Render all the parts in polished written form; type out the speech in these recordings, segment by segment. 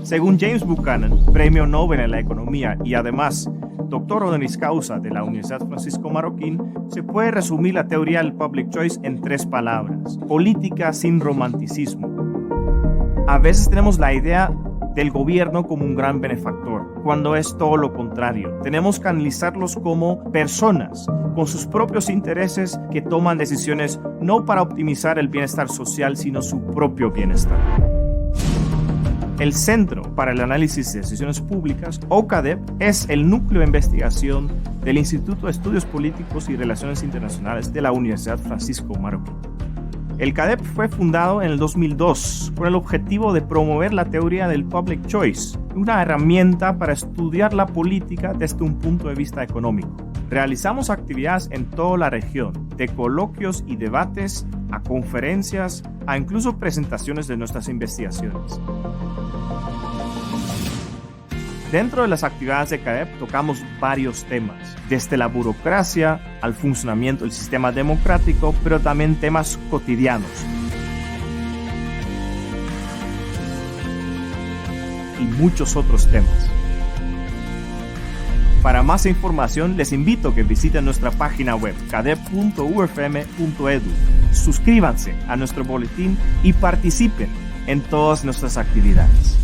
Según James Buchanan, premio Nobel en la economía y además doctor honoris causa de la Universidad Francisco Marroquín, se puede resumir la teoría del public choice en 3 palabras: política sin romanticismo. A veces tenemos la idea del gobierno como un gran benefactor, cuando es todo lo contrario. Tenemos que analizarlos como personas con sus propios intereses que toman decisiones no para optimizar el bienestar social, sino su propio bienestar. El Centro para el Análisis de Decisiones Públicas, o CADEP, es el núcleo de investigación del Instituto de Estudios Políticos y Relaciones Internacionales de la Universidad Francisco Marroquín. El CADEP fue fundado en el 2002 con el objetivo de promover la teoría del public choice, una herramienta para estudiar la política desde un punto de vista económico. Realizamos actividades en toda la región, de coloquios y debates, a conferencias, a incluso presentaciones de nuestras investigaciones. Dentro de las actividades de CADEP tocamos varios temas, desde la burocracia al funcionamiento del sistema democrático, pero también temas cotidianos. Y muchos otros temas. Para más información, les invito a que visiten nuestra página web cadep.ufm.edu. Suscríbanse a nuestro boletín y participen en todas nuestras actividades.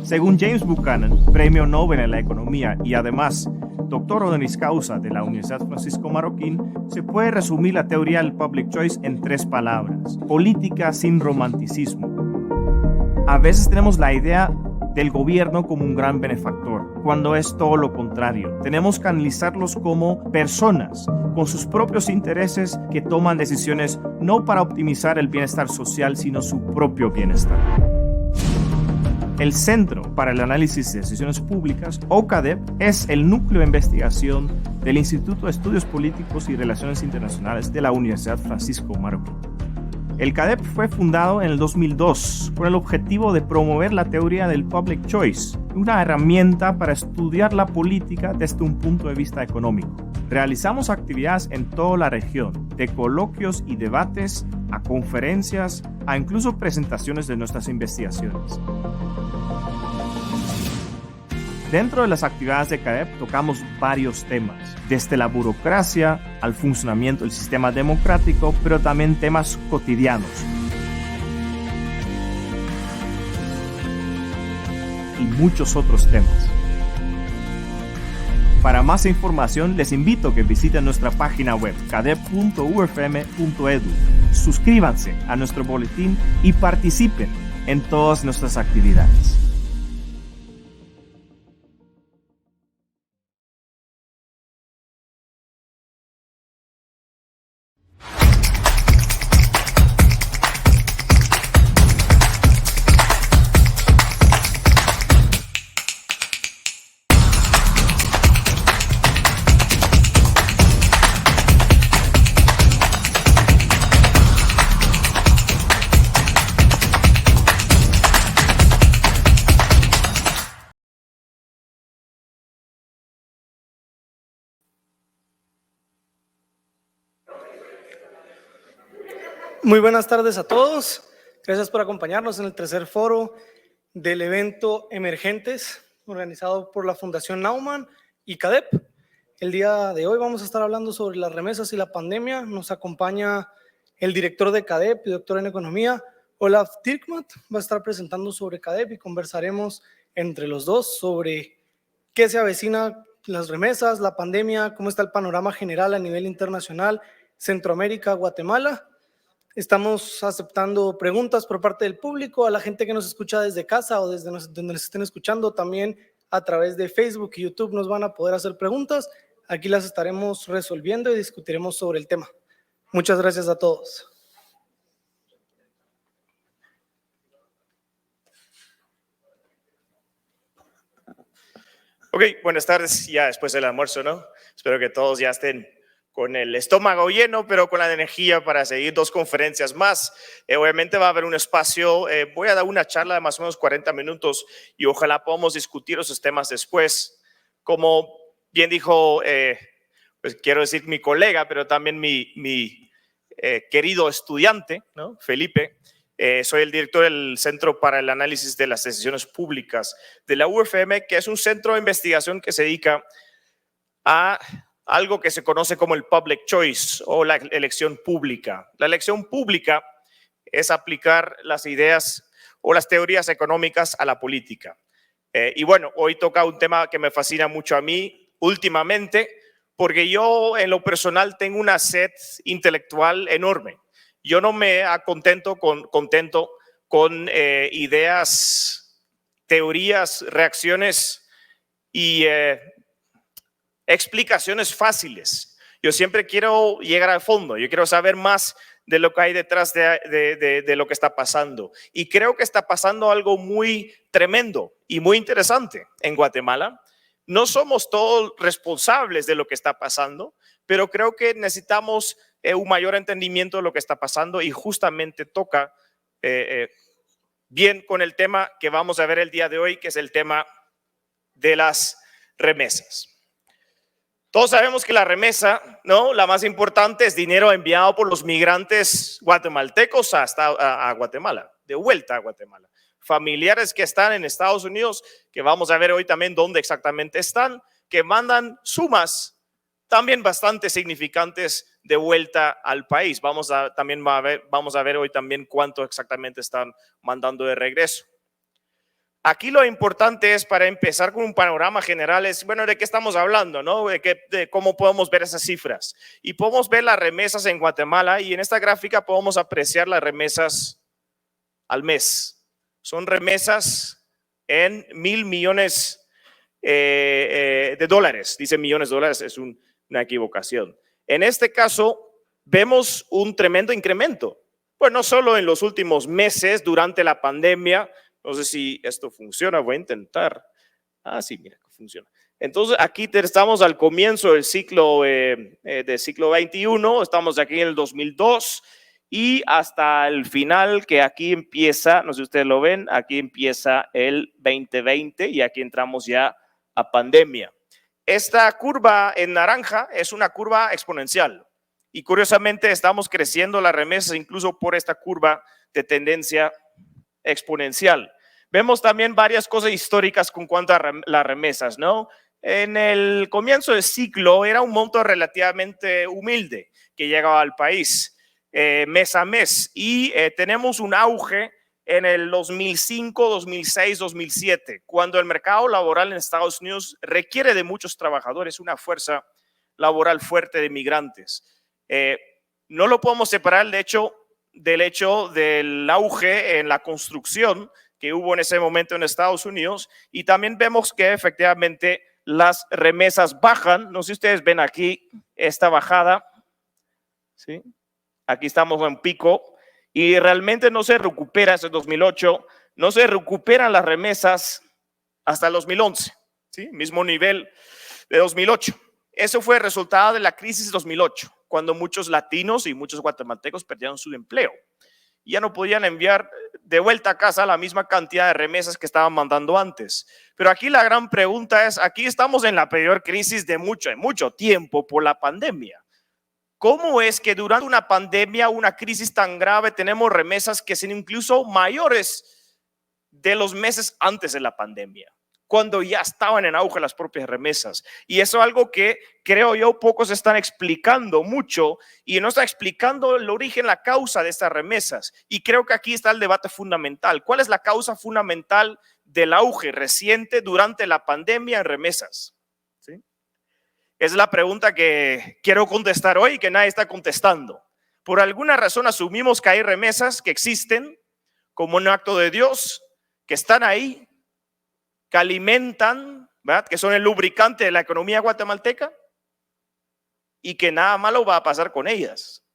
Según James Buchanan, premio Nobel en la economía y además doctor honoris causa de la Universidad Francisco Marroquín, se puede resumir la teoría del public choice en 3 palabras: política sin romanticismo. A veces tenemos la idea del gobierno como un gran benefactor, cuando es todo lo contrario. Tenemos que analizarlos como personas con sus propios intereses que toman decisiones no para optimizar el bienestar social, sino su propio bienestar. El Centro para el Análisis de Decisiones Públicas, o CADEP, es el núcleo de investigación del Instituto de Estudios Políticos y Relaciones Internacionales de la Universidad Francisco Marroquín. El CADEP fue fundado en el 2002 con el objetivo de promover la teoría del public choice, una herramienta para estudiar la política desde un punto de vista económico. Realizamos actividades en toda la región, de coloquios y debates, a conferencias, a incluso presentaciones de nuestras investigaciones. Dentro de las actividades de CADEP tocamos varios temas, desde la burocracia al funcionamiento del sistema democrático, pero también temas cotidianos. Y muchos otros temas. Para más información, les invito a que visiten nuestra página web cadep.ufm.edu. Suscríbanse a nuestro boletín y participen en todas nuestras actividades. Muy buenas tardes a todos. Gracias por acompañarnos en el tercer foro del evento Emergentes. organizado por la Fundación Naumann y CADEP. El día de hoy vamos a estar hablando sobre las remesas y la pandemia. Nos acompaña el director de CADEP y doctor en economía, Olaf Dirkmatt. Va a estar presentando sobre CADEP y conversaremos entre los dos sobre qué se avecina, las remesas, la pandemia, cómo está el panorama general a nivel internacional, Centroamérica, Guatemala. Estamos aceptando preguntas por parte del público, a la gente que nos escucha desde casa o desde donde nos estén escuchando, también a través de Facebook y YouTube nos van a poder hacer preguntas. Aquí las estaremos resolviendo y discutiremos sobre el tema. Muchas gracias a todos. Ok, buenas tardes, ya después del almuerzo, ¿no? Espero que todos ya estén con el estómago lleno, pero con la energía para seguir 2 conferencias más. Obviamente va a haber un espacio, voy a dar una charla de más o menos 40 minutos y ojalá podamos discutir esos temas después. Como bien dijo, pues quiero decir mi colega, pero también mi querido estudiante, ¿no? Felipe. Soy el director del Centro para el Análisis de las Decisiones Públicas de la UFM, que es un centro de investigación que se dedica a algo que se conoce como el public choice o la elección pública. La elección pública es aplicar las ideas o las teorías económicas a la política. Y bueno, hoy toca un tema que me fascina mucho a mí últimamente, porque yo en lo personal tengo una sed intelectual enorme. Yo no me contento con ideas, teorías, reacciones y explicaciones fáciles. Yo siempre quiero llegar al fondo, yo quiero saber más de lo que hay detrás de lo que está pasando. Y creo que está pasando algo muy tremendo y muy interesante en Guatemala. No somos todos responsables de lo que está pasando, pero creo que necesitamos un mayor entendimiento de lo que está pasando y justamente toca bien con el tema que vamos a ver el día de hoy, que es el tema de las remesas. Todos sabemos que la remesa, ¿no? La más importante es dinero enviado por los migrantes guatemaltecos a Guatemala, de vuelta a Guatemala. Familiares que están en Estados Unidos, que vamos a ver hoy también dónde exactamente están, que mandan sumas también bastante significantes de vuelta al país. Vamos a ver hoy también cuánto exactamente están mandando de regreso. Aquí lo importante es, para empezar con un panorama general, es, bueno, ¿de qué estamos hablando, no? De cómo podemos ver esas cifras. Y podemos ver las remesas en Guatemala y en esta gráfica podemos apreciar las remesas al mes. Son remesas en 1,000 millones de dólares. Dice millones de dólares, es una equivocación. En este caso, vemos un tremendo incremento. Pues no solo en los últimos meses, durante la pandemia. No sé si esto funciona, voy a intentar. Sí, mira que funciona. Entonces aquí estamos al comienzo del siglo XXI, estamos aquí en el 2002 y hasta el final, que aquí empieza, no sé si ustedes lo ven, aquí empieza el 2020 y aquí entramos ya a pandemia. Esta curva en naranja es una curva exponencial y curiosamente estamos creciendo las remesas incluso por esta curva de tendencia exponencial. Vemos también varias cosas históricas con cuanto a las remesas, ¿no? En el comienzo del ciclo era un monto relativamente humilde que llegaba al país mes a mes y tenemos un auge en el 2005, 2006, 2007, cuando el mercado laboral en Estados Unidos requiere de muchos trabajadores, una fuerza laboral fuerte de migrantes. No lo podemos separar del hecho del auge en la construcción que hubo en ese momento en Estados Unidos y también vemos que efectivamente las remesas bajan. No sé si ustedes ven aquí esta bajada, ¿sí? Aquí estamos en pico y realmente no se recupera ese 2008, no se recuperan las remesas hasta el 2011, ¿sí? Mismo nivel de 2008. Eso fue el resultado de la crisis de 2008, cuando muchos latinos y muchos guatemaltecos perdieron su empleo. Ya no podían enviar de vuelta a casa la misma cantidad de remesas que estaban mandando antes. Pero aquí la gran pregunta es, aquí estamos en la peor crisis de mucho tiempo por la pandemia. ¿Cómo es que durante una pandemia, una crisis tan grave, tenemos remesas que son incluso mayores de los meses antes de la pandemia? cuando ya estaban en auge las propias remesas. Y eso es algo que creo yo pocos están explicando mucho y no está explicando el origen, la causa de estas remesas. Y creo que aquí está el debate fundamental. ¿Cuál es la causa fundamental del auge reciente durante la pandemia en remesas? ¿Sí? Es la pregunta que quiero contestar hoy y que nadie está contestando. Por alguna razón asumimos que hay remesas que existen como un acto de Dios, que están ahí, que alimentan, ¿verdad?, que son el lubricante de la economía guatemalteca y que nada malo va a pasar con ellas,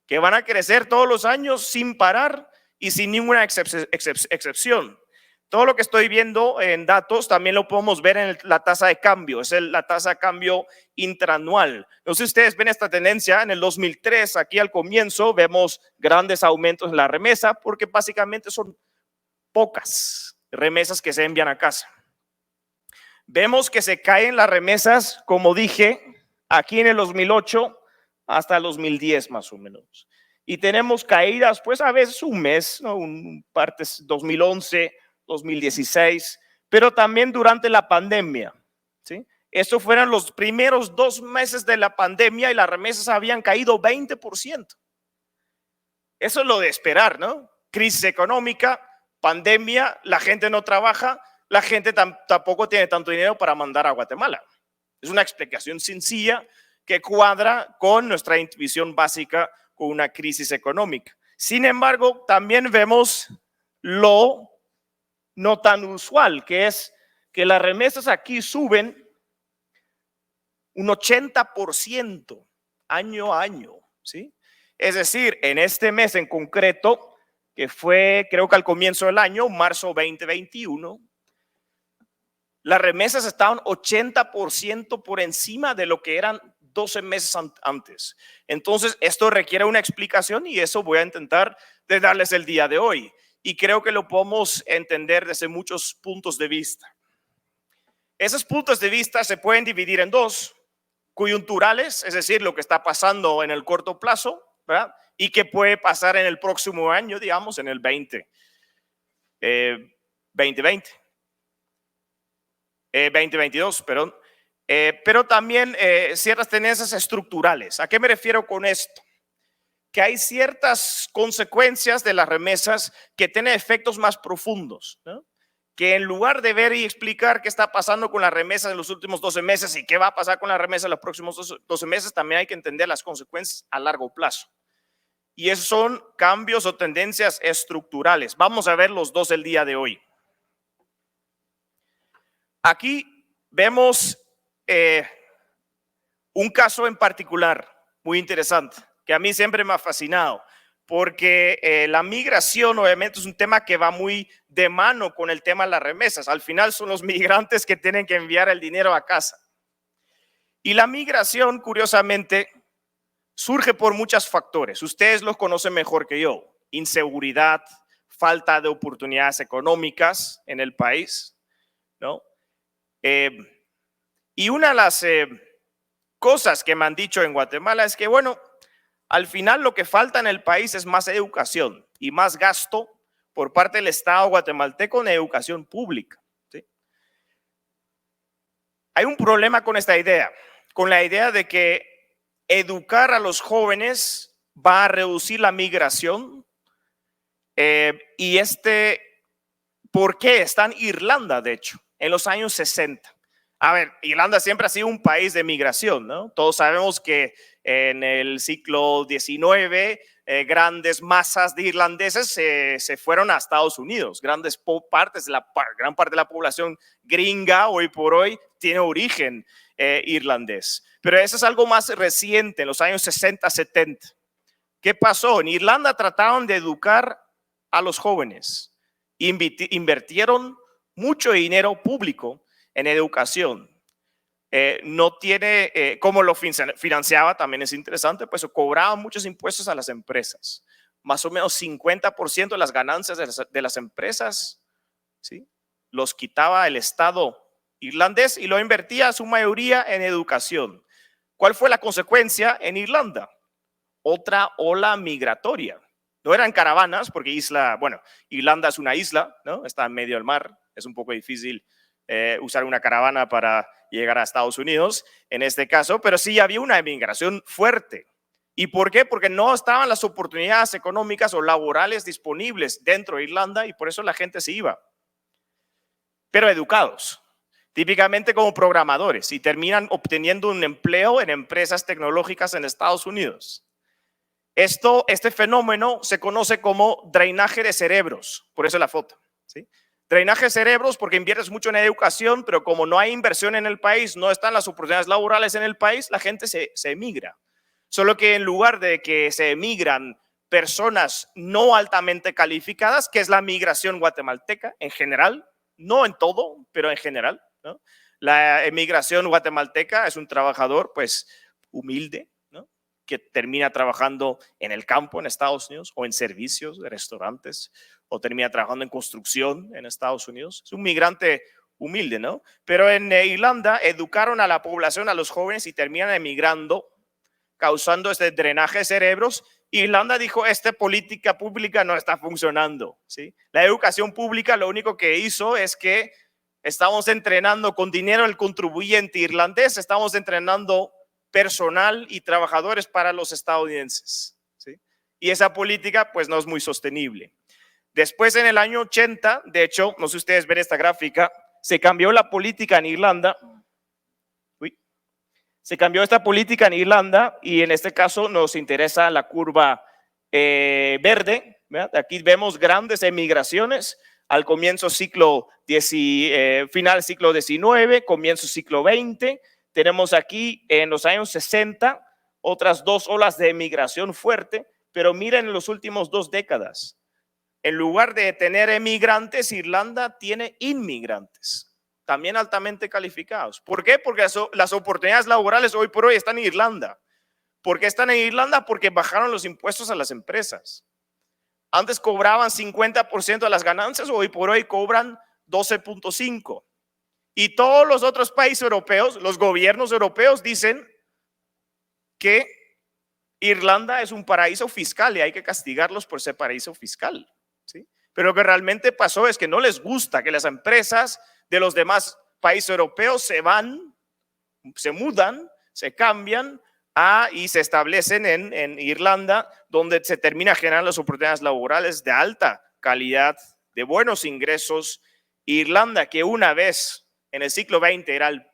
que van a crecer todos los años sin parar y sin ninguna excepción. Todo lo que estoy viendo en datos también lo podemos ver en la tasa de cambio, es la tasa de cambio interanual. No sé si ustedes ven esta tendencia en el 2003, aquí al comienzo vemos grandes aumentos en la remesa porque básicamente son pocas remesas que se envían a casa. Vemos que se caen las remesas, como dije, aquí en el 2008 hasta el 2010 más o menos. Y tenemos caídas, pues a veces un mes, ¿no? Partes 2011, 2016, pero también durante la pandemia, ¿sí? Estos fueron los primeros 2 meses de la pandemia y las remesas habían caído 20%. Eso es lo de esperar, ¿no? Crisis económica, pandemia, la gente no trabaja, la gente tampoco tiene tanto dinero para mandar a Guatemala. Es una explicación sencilla que cuadra con nuestra intuición básica con una crisis económica. Sin embargo, también vemos lo no tan usual, que es que las remesas aquí suben un 80% año a año, ¿sí? Es decir, en este mes en concreto, que fue creo que al comienzo del año, marzo 2021, las remesas estaban 80% por encima de lo que eran 12 meses antes. Entonces, esto requiere una explicación y eso voy a intentar de darles el día de hoy. Y creo que lo podemos entender desde muchos puntos de vista. Esos puntos de vista se pueden dividir en dos: coyunturales, es decir, lo que está pasando en el corto plazo, ¿verdad?, y qué puede pasar en el próximo año, digamos, en el 2022, perdón. Pero también ciertas tendencias estructurales. ¿A qué me refiero con esto? Que hay ciertas consecuencias de las remesas que tienen efectos más profundos, ¿no? Que en lugar de ver y explicar qué está pasando con las remesas en los últimos 12 meses y qué va a pasar con las remesas en los próximos 12 meses, también hay que entender las consecuencias a largo plazo. Y esos son cambios o tendencias estructurales. Vamos a ver los dos el día de hoy. Aquí vemos un caso en particular muy interesante que a mí siempre me ha fascinado, porque la migración obviamente es un tema que va muy de mano con el tema de las remesas. Al final son los migrantes que tienen que enviar el dinero a casa. Y la migración, curiosamente, surge por muchos factores. Ustedes los conocen mejor que yo: inseguridad, falta de oportunidades económicas en el país, ¿no? Y una de las cosas que me han dicho en Guatemala es que, bueno, al final lo que falta en el país es más educación y más gasto por parte del Estado guatemalteco en educación pública, ¿sí? Hay un problema con esta idea, con la idea de que educar a los jóvenes va a reducir la migración. Y ¿por qué? Está en Irlanda, de hecho, en los años 60. A ver, Irlanda siempre ha sido un país de migración, ¿no? Todos sabemos que en el siglo XIX grandes masas de irlandeses se fueron a Estados Unidos. Gran parte de la población gringa hoy por hoy tiene origen irlandés. Pero eso es algo más reciente, en los años 60, 70. ¿Qué pasó? En Irlanda trataron de educar a los jóvenes. Invirtieron mucho dinero público en educación. No tiene, cómo lo financiaba también es interesante, pues cobraban muchos impuestos a las empresas. Más o menos 50% de las ganancias de las empresas, ¿sí?, los quitaba el Estado irlandés y lo invertía su mayoría en educación. ¿Cuál fue la consecuencia en Irlanda? Otra ola migratoria. No eran caravanas, porque Irlanda es una isla, ¿no? Está en medio del mar, es un poco difícil usar una caravana para llegar a Estados Unidos en este caso, pero sí había una emigración fuerte. ¿Y por qué? Porque no estaban las oportunidades económicas o laborales disponibles dentro de Irlanda y por eso la gente se iba. Pero educados, típicamente como programadores, y terminan obteniendo un empleo en empresas tecnológicas en Estados Unidos. Este fenómeno se conoce como drenaje de cerebros, por eso la foto, ¿sí? Drenaje de cerebros porque inviertes mucho en educación, pero como no hay inversión en el país, no están las oportunidades laborales en el país, la gente se emigra. Solo que en lugar de que se emigran personas no altamente calificadas, que es la migración guatemalteca en general, no en todo, pero en general, ¿no? La emigración guatemalteca es un trabajador pues humilde, ¿no? Que termina trabajando en el campo en Estados Unidos o en servicios de restaurantes o termina trabajando en construcción en Estados Unidos. Es un migrante humilde, ¿no? Pero en Irlanda educaron a la población, a los jóvenes y terminan emigrando, causando este drenaje de cerebros. Irlanda dijo, esta política pública no está funcionando, ¿sí? La educación pública lo único que hizo es que estamos entrenando con dinero del contribuyente irlandés, estamos entrenando personal y trabajadores para los estadounidenses, ¿sí? Y esa política pues no es muy sostenible. Después en el año 80, de hecho, no sé si ustedes ven esta gráfica, se cambió la política en Irlanda. Se cambió esta política en Irlanda y en este caso nos interesa la curva verde, ¿verdad? Aquí vemos grandes emigraciones al comienzo final siglo XIX, comienzo siglo XX. Tenemos aquí en los años 60 otras dos olas de emigración fuerte, pero miren en los últimos 2 décadas. En lugar de tener emigrantes, Irlanda tiene inmigrantes, también altamente calificados. ¿Por qué? Porque las oportunidades laborales hoy por hoy están en Irlanda. ¿Por qué están en Irlanda? Porque bajaron los impuestos a las empresas. Antes cobraban 50% de las ganancias, hoy por hoy cobran 12.5%. Y todos los otros países europeos, los gobiernos europeos dicen que Irlanda es un paraíso fiscal y hay que castigarlos por ser paraíso fiscal, ¿sí? Pero lo que realmente pasó es que no les gusta que las empresas de los demás países europeos se mudan, se cambian y se establecen en Irlanda, donde se termina generando las oportunidades laborales de alta calidad, de buenos ingresos. Irlanda, que una vez en el siglo XX era el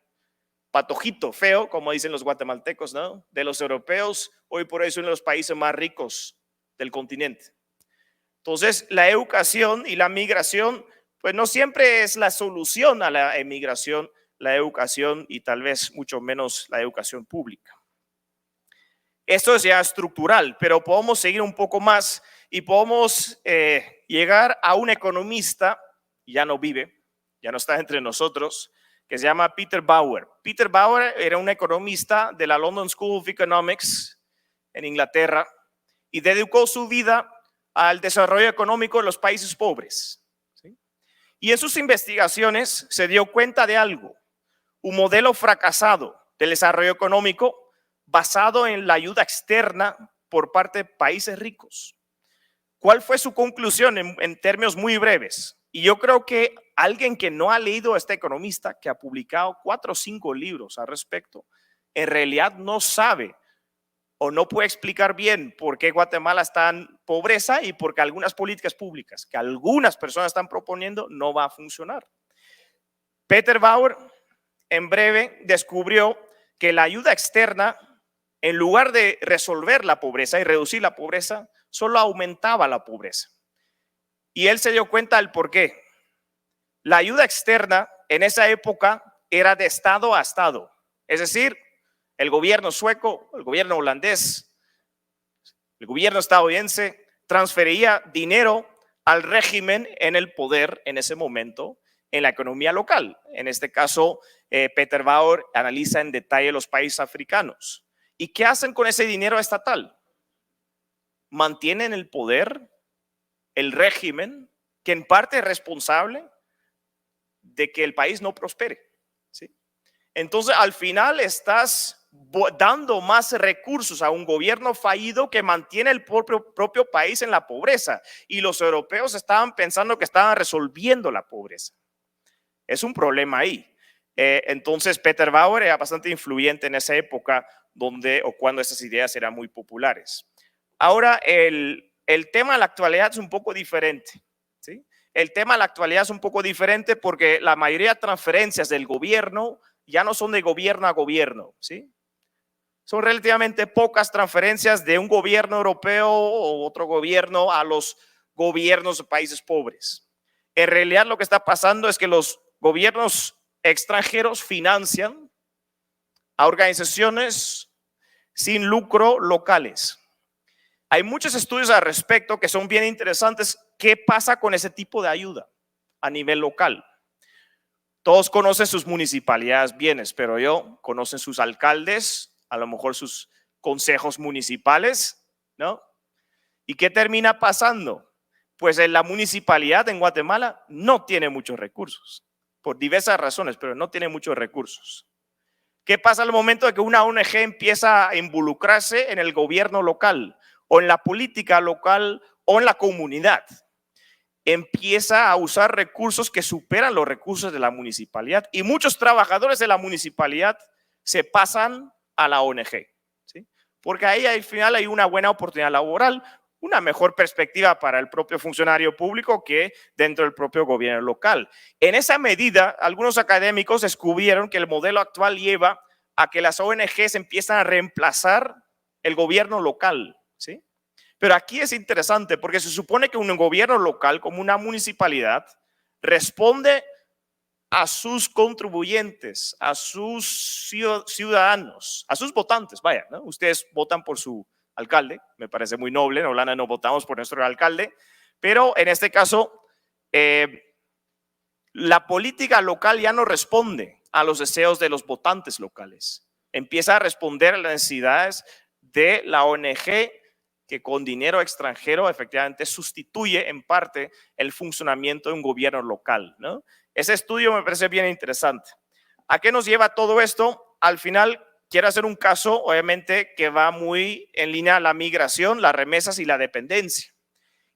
patojito feo, como dicen los guatemaltecos, ¿no?, de los europeos, hoy por hoy es uno de los países más ricos del continente. Entonces, la educación y la migración pues no siempre es la solución a la emigración, la educación y tal vez mucho menos la educación pública. Esto es ya estructural, pero podemos seguir un poco más y podemos llegar a un economista, ya no vive, ya no está entre nosotros, que se llama Peter Bauer. Peter Bauer era un economista de la London School of Economics en Inglaterra y dedicó su vida al desarrollo económico de los países pobres. Y en sus investigaciones se dio cuenta de algo, un modelo fracasado del desarrollo económico basado en la ayuda externa por parte de países ricos. ¿Cuál fue su conclusión en términos muy breves? Y yo creo que alguien que no ha leído a este economista, que ha publicado 4 o 5 libros al respecto, en realidad no sabe o no puede explicar bien por qué Guatemala está en pobreza y por qué algunas políticas públicas que algunas personas están proponiendo no va a funcionar. Peter Bauer, en breve, descubrió que la ayuda externa, en lugar de resolver la pobreza y reducir la pobreza, solo aumentaba la pobreza. Y él se dio cuenta del por qué. La ayuda externa en esa época era de estado a estado, es decir, el gobierno sueco, el gobierno holandés, el gobierno estadounidense transfería dinero al régimen en el poder en ese momento en la economía local. En este caso, Peter Bauer analiza en detalle los países africanos. ¿Y qué hacen con ese dinero estatal? Mantienen el poder, el régimen, que en parte es responsable de que el país no prospere, ¿sí? Entonces, al final estás dando más recursos a un gobierno fallido que mantiene el propio país en la pobreza. Y los europeos estaban pensando que estaban resolviendo la pobreza. Es un problema ahí. Entonces, Peter Bauer era bastante influyente en esa época cuando esas ideas eran muy populares. Ahora, el tema de la actualidad es un poco diferente, ¿sí? El tema de la actualidad es un poco diferente porque la mayoría de transferencias del gobierno ya no son de gobierno a gobierno, ¿sí? Son relativamente pocas transferencias de un gobierno europeo o otro gobierno a los gobiernos de países pobres. En realidad lo que está pasando es que los gobiernos extranjeros financian a organizaciones sin lucro locales. Hay muchos estudios al respecto que son bien interesantes. ¿Qué pasa con ese tipo de ayuda a nivel local? Todos conocen sus municipalidades bien, espero yo, conocen sus alcaldes, a lo mejor sus consejos municipales, ¿no? ¿Y qué termina pasando? Pues en la municipalidad en Guatemala no tiene muchos recursos, por diversas razones, pero no tiene muchos recursos. ¿Qué pasa al momento de que una ONG empieza a involucrarse en el gobierno local o en la política local o en la comunidad? Empieza a usar recursos que superan los recursos de la municipalidad y muchos trabajadores de la municipalidad se pasan a la ONG, ¿sí? Porque ahí al final hay una buena oportunidad laboral, una mejor perspectiva para el propio funcionario público que dentro del propio gobierno local. En esa medida, algunos académicos descubrieron que el modelo actual lleva a que las ONGs empiezan a reemplazar el gobierno local, ¿sí? Pero aquí es interesante porque se supone que un gobierno local, como una municipalidad, responde a sus contribuyentes, a sus ciudadanos, a sus votantes. Vaya, ¿no? Ustedes votan por su alcalde, me parece muy noble. En Holanda no votamos por nuestro alcalde, pero en este caso la política local ya no responde a los deseos de los votantes locales, empieza a responder a las necesidades de la ONG que con dinero extranjero efectivamente sustituye en parte el funcionamiento de un gobierno local, ¿no? Ese estudio me parece bien interesante. ¿A qué nos lleva todo esto? Al final quiero hacer un caso, obviamente, que va muy en línea a la migración, las remesas y la dependencia.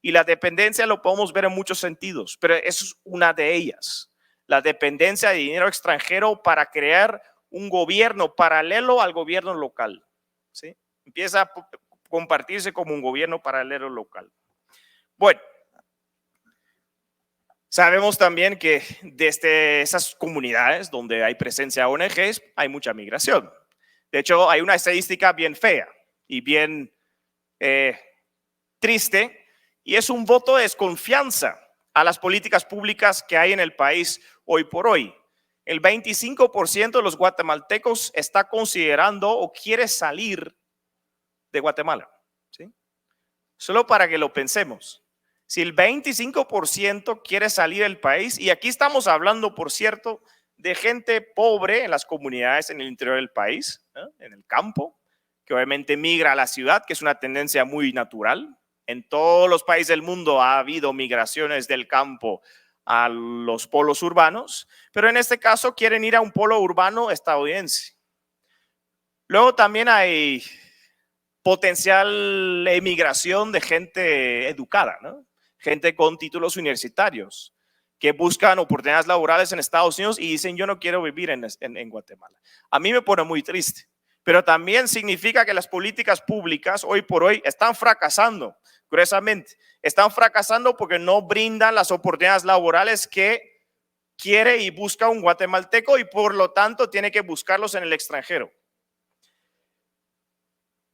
Y la dependencia lo podemos ver en muchos sentidos, pero eso es una de ellas. La dependencia de dinero extranjero para crear un gobierno paralelo al gobierno local, ¿sí? Empieza a compartirse como un gobierno paralelo local. Bueno, sabemos también que desde esas comunidades donde hay presencia ONGs hay mucha migración. De hecho, hay una estadística bien fea y bien triste, y es un voto de desconfianza a las políticas públicas que hay en el país hoy por hoy. El 25% de los guatemaltecos está considerando o quiere salir de Guatemala, ¿sí? Solo para que lo pensemos. Si el 25% quiere salir del país, y aquí estamos hablando, por cierto, de gente pobre en las comunidades en el interior del país, ¿no? En el campo, que obviamente migra a la ciudad, que es una tendencia muy natural. En todos los países del mundo ha habido migraciones del campo a los polos urbanos, pero en este caso quieren ir a un polo urbano estadounidense. Luego también hay potencial emigración de gente educada, ¿no? Gente con títulos universitarios que buscan oportunidades laborales en Estados Unidos y dicen: yo no quiero vivir en Guatemala. A mí me pone muy triste, pero también significa que las políticas públicas hoy por hoy están fracasando. Curiosamente, están fracasando porque no brindan las oportunidades laborales que quiere y busca un guatemalteco, y por lo tanto tiene que buscarlos en el extranjero.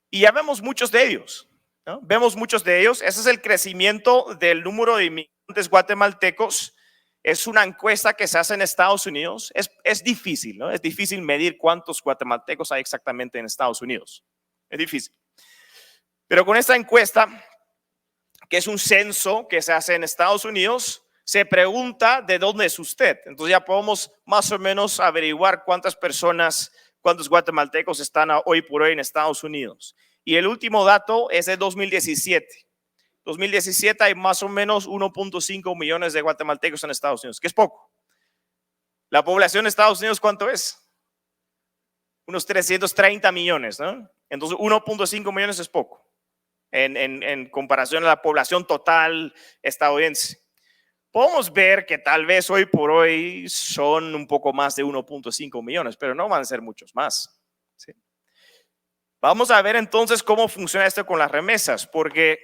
Y ya vemos muchos de ellos, ¿no? Vemos muchos de ellos. Ese es el crecimiento del número de inmigrantes guatemaltecos. Es una encuesta que se hace en Estados Unidos. Es difícil, ¿no? Es difícil medir cuántos guatemaltecos hay exactamente en Estados Unidos. Es difícil. Pero con esta encuesta, que es un censo que se hace en Estados Unidos, se pregunta de dónde es usted. Entonces ya podemos más o menos averiguar cuántas guatemaltecos están hoy por hoy en Estados Unidos. Y el último dato es de 2017. 2017 hay más o menos 1.5 millones de guatemaltecos en Estados Unidos, que es poco. La población de Estados Unidos, ¿cuánto es? Unos 330 millones, ¿no? Entonces 1.5 millones es poco en comparación a la población total estadounidense. podemos ver que tal vez hoy por hoy son un poco más de 1.5 millones, pero no van a ser muchos más. ¿Sí? Vamos a ver entonces cómo funciona esto con las remesas, porque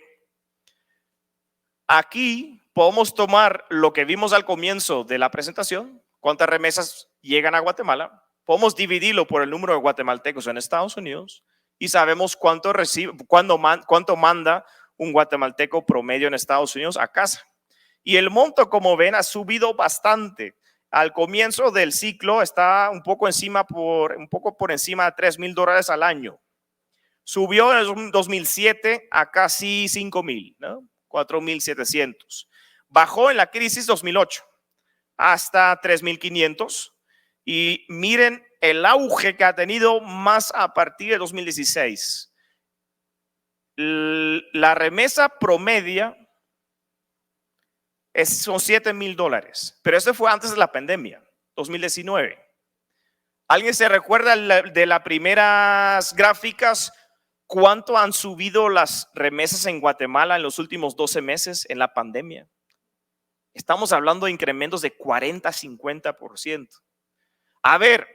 aquí podemos tomar lo que vimos al comienzo de la presentación, cuántas remesas llegan a Guatemala, podemos dividirlo por el número de guatemaltecos en Estados Unidos y sabemos cuánto manda un guatemalteco promedio en Estados Unidos a casa. Y el monto, como ven, ha subido bastante. Al comienzo del ciclo está un poco por encima de $3,000 al año. Subió en el 2007 a casi 5,000, ¿no? 4,700. Bajó en la crisis 2008 hasta 3,500. Y miren el auge que ha tenido más a partir de 2016. La remesa promedia son $7,000, pero eso fue antes de la pandemia, 2019. ¿Alguien se recuerda de las primeras gráficas? ¿Cuánto han subido las remesas en Guatemala en los últimos 12 meses en la pandemia? Estamos hablando de incrementos de 40-50%. A ver,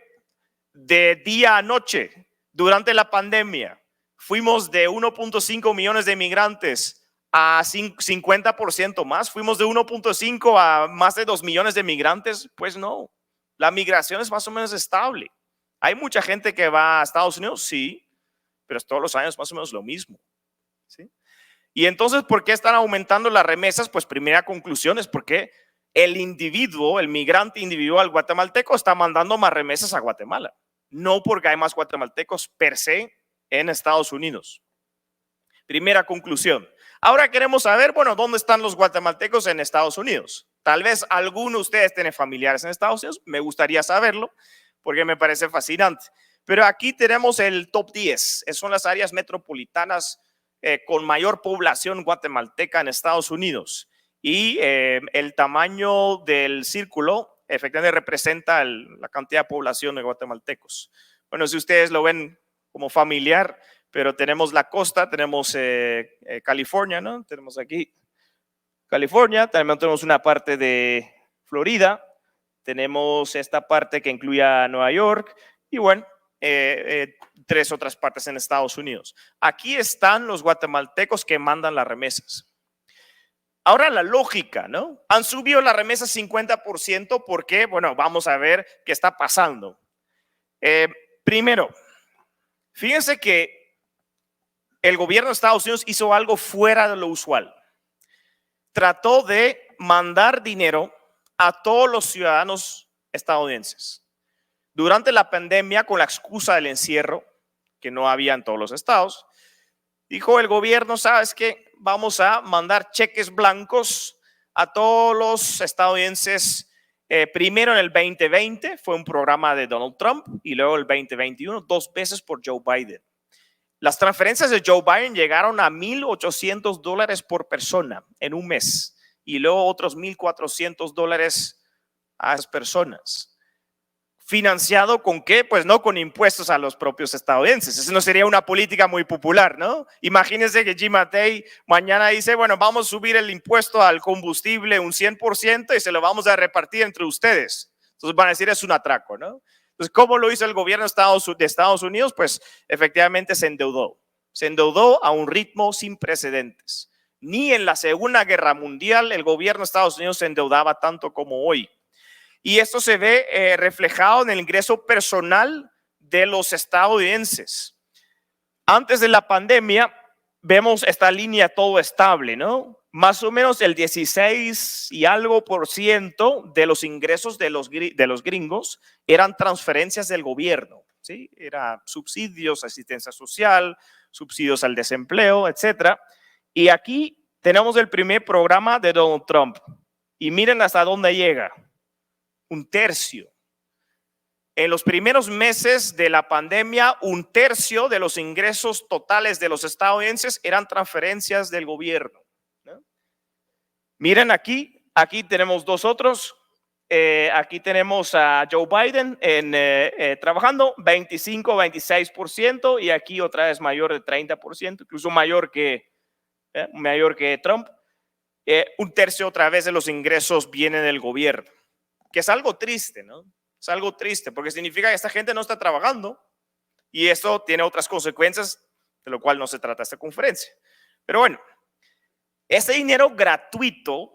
de día a noche, durante la pandemia, fuimos de 1.5 millones de migrantes a 50% más. Fuimos de 1.5 a más de 2 millones de migrantes. Pues no, la migración es más o menos estable. Hay mucha gente que va a Estados Unidos, sí, pero es todos los años más o menos lo mismo. ¿Sí? Y entonces, ¿por qué están aumentando las remesas? Pues primera conclusión es porque el individuo, el migrante individual guatemalteco está mandando más remesas a Guatemala. No porque hay más guatemaltecos per se en Estados Unidos. Primera conclusión. Ahora queremos saber, bueno, ¿dónde están los guatemaltecos en Estados Unidos? Tal vez alguno de ustedes tiene familiares en Estados Unidos. Me gustaría saberlo porque me parece fascinante. Pero aquí tenemos el top 10. Son las áreas metropolitanas con mayor población guatemalteca en Estados Unidos. Y el tamaño del círculo efectivamente representa la cantidad de población de guatemaltecos. Bueno, si ustedes lo ven como familiar, pero tenemos la costa, tenemos California, ¿no? Tenemos aquí California, también tenemos una parte de Florida, tenemos esta parte que incluye a Nueva York y bueno, 3 otras partes en Estados Unidos. Aquí están los guatemaltecos que mandan las remesas. Ahora la lógica, ¿no? Han subido las remesas 50% porque, bueno, vamos a ver qué está pasando. Primero, fíjense que el gobierno de Estados Unidos hizo algo fuera de lo usual. Trató de mandar dinero a todos los ciudadanos estadounidenses. Durante la pandemia, con la excusa del encierro, que no había en todos los estados, dijo el gobierno, ¿sabes qué? Vamos a mandar cheques blancos a todos los estadounidenses. Primero en el 2020 fue un programa de Donald Trump y luego el 2021 2 veces por Joe Biden. Las transferencias de Joe Biden llegaron a $1,800 por persona en un mes y luego otros $1,400 a esas personas. ¿Financiado con qué? Pues no con impuestos a los propios estadounidenses. Eso no sería una política muy popular, ¿no? Imagínense que Jim Matei mañana dice, bueno, vamos a subir el impuesto al combustible un 100% y se lo vamos a repartir entre ustedes. Entonces van a decir, es un atraco, ¿no? Entonces, ¿cómo lo hizo el gobierno de Estados Unidos? Pues efectivamente se endeudó. Se endeudó a un ritmo sin precedentes. Ni en la Segunda Guerra Mundial el gobierno de Estados Unidos se endeudaba tanto como hoy. Y esto se ve reflejado en el ingreso personal de los estadounidenses. Antes de la pandemia, vemos esta línea todo estable, ¿no? Más o menos el 16 y algo % de los ingresos de los gringos eran transferencias del gobierno, ¿sí? Era subsidios, asistencia social, subsidios al desempleo, etcétera. Y aquí tenemos el primer programa de Donald Trump. Y miren hasta dónde llega. 1/3. En los primeros meses de la pandemia, 1/3 de los ingresos totales de los estadounidenses eran transferencias del gobierno, ¿no? Miren aquí tenemos dos otros. Aquí tenemos a Joe Biden trabajando 25-26% y aquí otra vez mayor de 30%, incluso mayor que Trump. Un tercio otra vez de los ingresos viene del gobierno, que es algo triste, ¿no? Es algo triste porque significa que esta gente no está trabajando y esto tiene otras consecuencias, de lo cual no se trata esta conferencia. Pero bueno, este dinero gratuito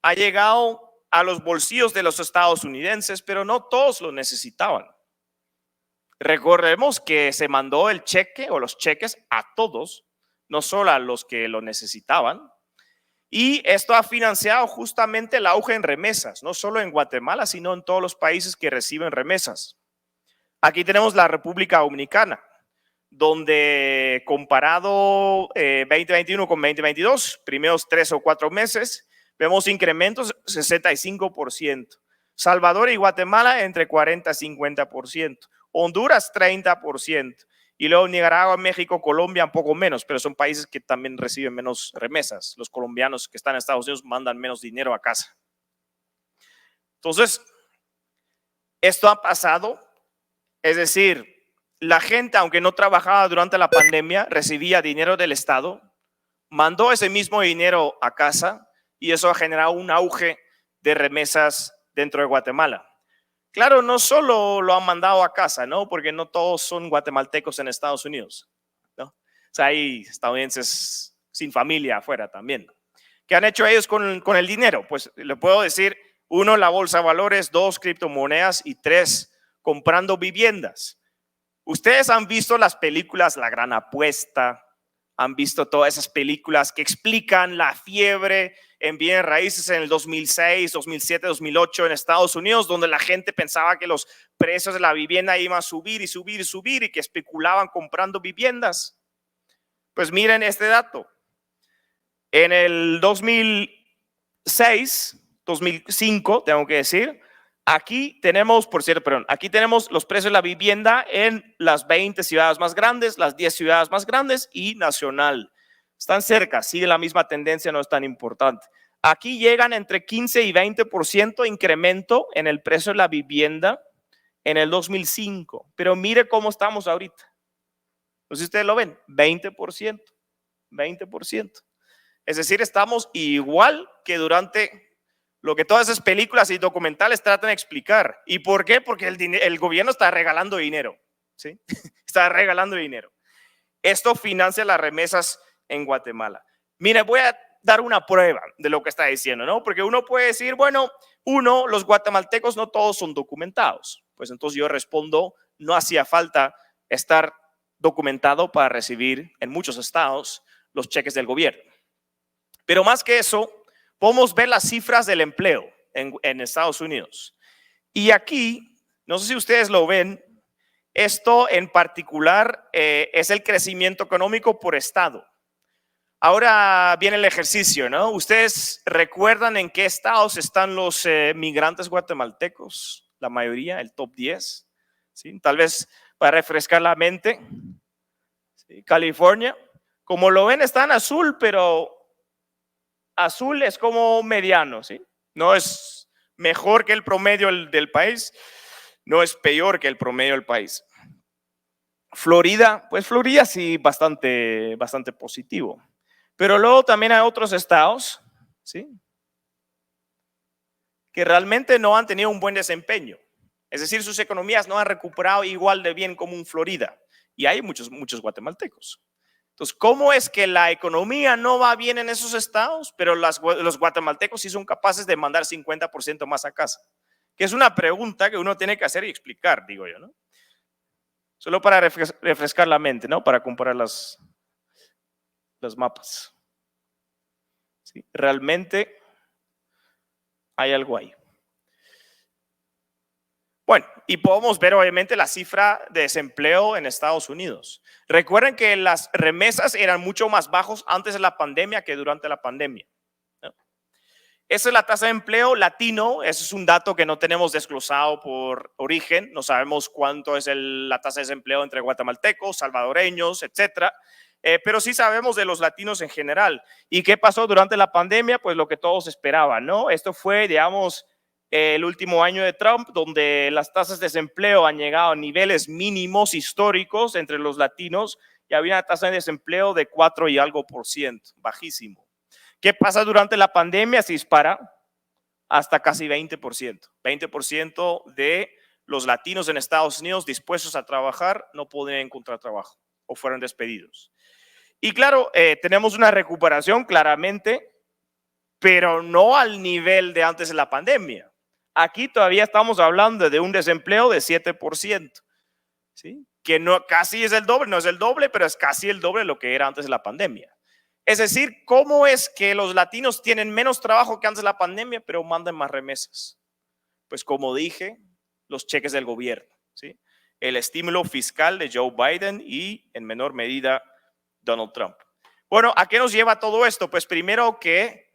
ha llegado a los bolsillos de los estadounidenses, pero no todos lo necesitaban. Recordemos que se mandó el cheque o los cheques a todos, no solo a los que lo necesitaban. Y esto ha financiado justamente el auge en remesas, no solo en Guatemala, sino en todos los países que reciben remesas. Aquí tenemos la República Dominicana, donde comparado 2021 con 2022, primeros 3 o 4 meses, vemos incrementos 65%. Salvador y Guatemala entre 40 y 50%. Honduras 30%. Y luego Nicaragua, México, Colombia un poco menos, pero son países que también reciben menos remesas. Los colombianos que están en Estados Unidos mandan menos dinero a casa. Entonces, esto ha pasado. Es decir, la gente, aunque no trabajaba durante la pandemia, recibía dinero del Estado, mandó ese mismo dinero a casa y eso ha generado un auge de remesas dentro de Guatemala. Claro, no solo lo han mandado a casa, ¿no? Porque no todos son guatemaltecos en Estados Unidos, ¿no? O sea, hay estadounidenses sin familia afuera también. ¿Qué han hecho ellos con el dinero? Pues le puedo decir, 1, la bolsa de valores, 2, criptomonedas y 3, comprando viviendas. Ustedes han visto las películas La Gran Apuesta, han visto todas esas películas que explican la fiebre en bienes raíces en el 2006, 2007, 2008 en Estados Unidos, donde la gente pensaba que los precios de la vivienda iban a subir y subir y subir y que especulaban comprando viviendas. Pues miren este dato. En el 2006, 2005, tengo que decir, aquí tenemos, aquí tenemos los precios de la vivienda en las 20 ciudades más grandes, las 10 ciudades más grandes y nacional. Están cerca, sigue la misma tendencia, no es tan importante. Aquí llegan entre 15 y 20% incremento en el precio de la vivienda en el 2005. Pero mire cómo estamos ahorita. No sé si ustedes lo ven, 20%. Es decir, estamos igual que durante lo que todas esas películas y documentales tratan de explicar. ¿Y por qué? Porque el gobierno está regalando dinero, ¿sí? Está regalando dinero. Esto financia las remesas en Guatemala. Mire, voy a dar una prueba de lo que está diciendo, ¿no? Porque uno puede decir, bueno, los guatemaltecos no todos son documentados. Pues entonces yo respondo, no hacía falta estar documentado para recibir en muchos estados los cheques del gobierno. Pero más que eso, podemos ver las cifras del empleo en Estados Unidos. Y aquí, no sé si ustedes lo ven, esto en particular es el crecimiento económico por estado. Ahora viene el ejercicio, ¿no? ¿Ustedes recuerdan en qué estados están los migrantes guatemaltecos? La mayoría, el top 10. ¿Sí? Tal vez para refrescar la mente. ¿Sí? California, como lo ven, está en azul, pero azul es como mediano, ¿sí? No es mejor que el promedio del país, no es peor que el promedio del país. Florida, pues Florida sí, bastante positivo. Pero luego también hay otros estados, ¿sí?, que realmente no han tenido un buen desempeño. Es decir, sus economías no han recuperado igual de bien como un Florida. Y hay muchos guatemaltecos. Entonces, ¿cómo es que la economía no va bien en esos estados, pero los guatemaltecos sí son capaces de mandar 50% más a casa? Que es una pregunta que uno tiene que hacer y explicar, digo yo, ¿no? Solo para refrescar la mente, ¿no? Para comparar los mapas. ¿Sí? Realmente hay algo ahí. Bueno, y podemos ver obviamente la cifra de desempleo en Estados Unidos. Recuerden que las remesas eran mucho más bajos antes de la pandemia que durante la pandemia, ¿no? Esa es la tasa de empleo latino. Ese es un dato que no tenemos desglosado por origen. No sabemos cuánto es la tasa de desempleo entre guatemaltecos, salvadoreños, etcétera. Pero sí sabemos de los latinos en general. ¿Y qué pasó durante la pandemia? Pues lo que todos esperaban, ¿no? Esto fue, digamos, el último año de Trump, donde las tasas de desempleo han llegado a niveles mínimos históricos entre los latinos y había una tasa de desempleo de 4 y algo %, bajísimo. ¿Qué pasa durante la pandemia? Se dispara hasta casi 20%. 20% de los latinos en Estados Unidos dispuestos a trabajar no pueden encontrar trabajo o fueron despedidos. Y claro, tenemos una recuperación claramente, pero no al nivel de antes de la pandemia. Aquí todavía estamos hablando de un desempleo de 7%, ¿sí? Que no, casi es el doble, no es el doble, pero es casi el doble de lo que era antes de la pandemia. Es decir, ¿cómo es que los latinos tienen menos trabajo que antes de la pandemia, pero mandan más remesas? Pues como dije, los cheques del gobierno, ¿sí? El estímulo fiscal de Joe Biden y en menor medida Donald Trump. Bueno, ¿a qué nos lleva todo esto? Pues primero que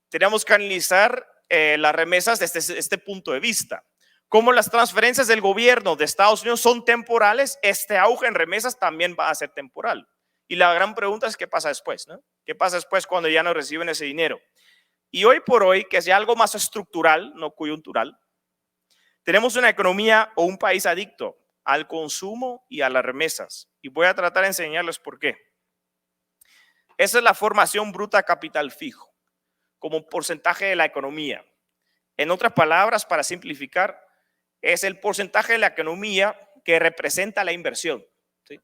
tenemos que analizar las remesas desde este punto de vista. Como las transferencias del gobierno de Estados Unidos son temporales, este auge en remesas también va a ser temporal. Y la gran pregunta es qué pasa después, ¿no? ¿Qué pasa después cuando ya no reciben ese dinero? Y hoy por hoy, que es ya algo más estructural, no coyuntural, tenemos una economía o un país adicto al consumo y a las remesas. Y voy a tratar de enseñarles por qué. Esa es la formación bruta capital fijo, como porcentaje de la economía. En otras palabras, para simplificar, es el porcentaje de la economía que representa la inversión. ¿Sí?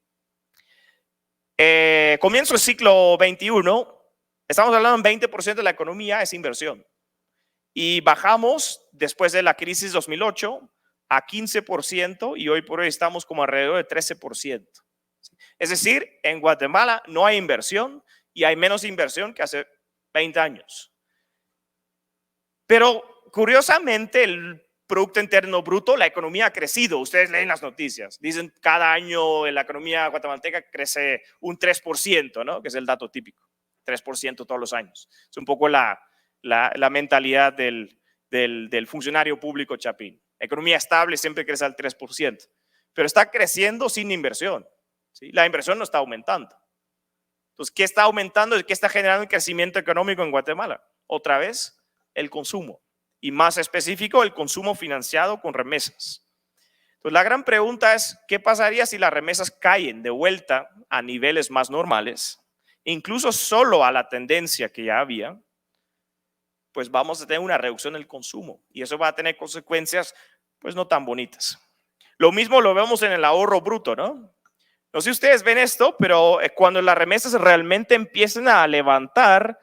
Comienzo el siglo XXI, estamos hablando de 20% de la economía es inversión. Y bajamos después de la crisis 2008 a 15% y hoy por hoy estamos como alrededor de 13%. Es decir, en Guatemala no hay inversión y hay menos inversión que hace 20 años. Pero curiosamente el Producto Interno Bruto, la economía ha crecido. Ustedes leen las noticias. Dicen cada año la economía guatemalteca crece un 3%, ¿no? Que es el dato típico. 3% todos los años. Es un poco la mentalidad del funcionario público chapín. Economía estable siempre crece al 3%. Pero está creciendo sin inversión. ¿Sí? La inversión no está aumentando. Entonces, ¿qué está aumentando y qué está generando el crecimiento económico en Guatemala? Otra vez, el consumo. Y más específico, el consumo financiado con remesas. Entonces, la gran pregunta es, ¿qué pasaría si las remesas caen de vuelta a niveles más normales? Incluso solo a la tendencia que ya había, pues vamos a tener una reducción del consumo. Y eso va a tener consecuencias, pues no tan bonitas. Lo mismo lo vemos en el ahorro bruto, ¿no? No sé si ustedes ven esto, pero cuando las remesas realmente empiezan a levantar,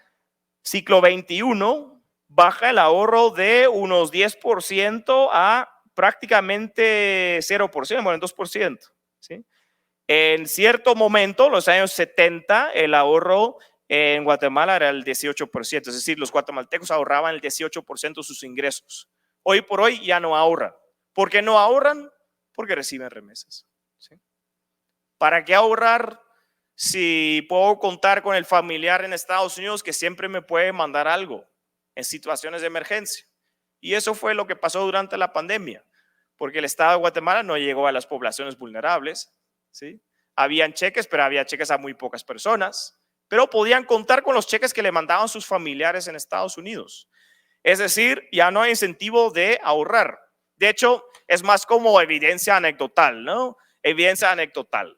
ciclo 21, baja el ahorro de unos 10% a prácticamente 0%, bueno, 2%. ¿Sí? En cierto momento, los años 70, el ahorro en Guatemala era el 18%, es decir, los guatemaltecos ahorraban el 18% de sus ingresos. Hoy por hoy ya no ahorran. ¿Por qué no ahorran? Porque reciben remesas. ¿Sí? ¿Para qué ahorrar si puedo contar con el familiar en Estados Unidos que siempre me puede mandar algo en situaciones de emergencia? Y eso fue lo que pasó durante la pandemia, porque el Estado de Guatemala no llegó a las poblaciones vulnerables. ¿Sí? Habían cheques, pero había cheques a muy pocas personas, pero podían contar con los cheques que le mandaban sus familiares en Estados Unidos. Es decir, ya no hay incentivo de ahorrar. De hecho, es más como evidencia anecdotal, ¿no? Evidencia anecdotal.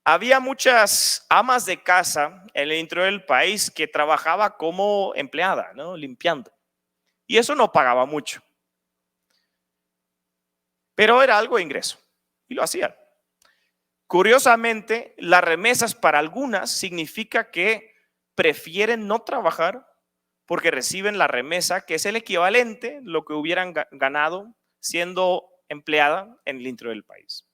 Había muchas amas de casa en el interior del país que trabajaba como empleada, ¿no? Limpiando. Y eso no pagaba mucho. Pero era algo de ingreso y lo hacían. Curiosamente, las remesas para algunas significa que prefieren no trabajar porque reciben la remesa, que es el equivalente a lo que hubieran ganado siendo empleada en el interior del país.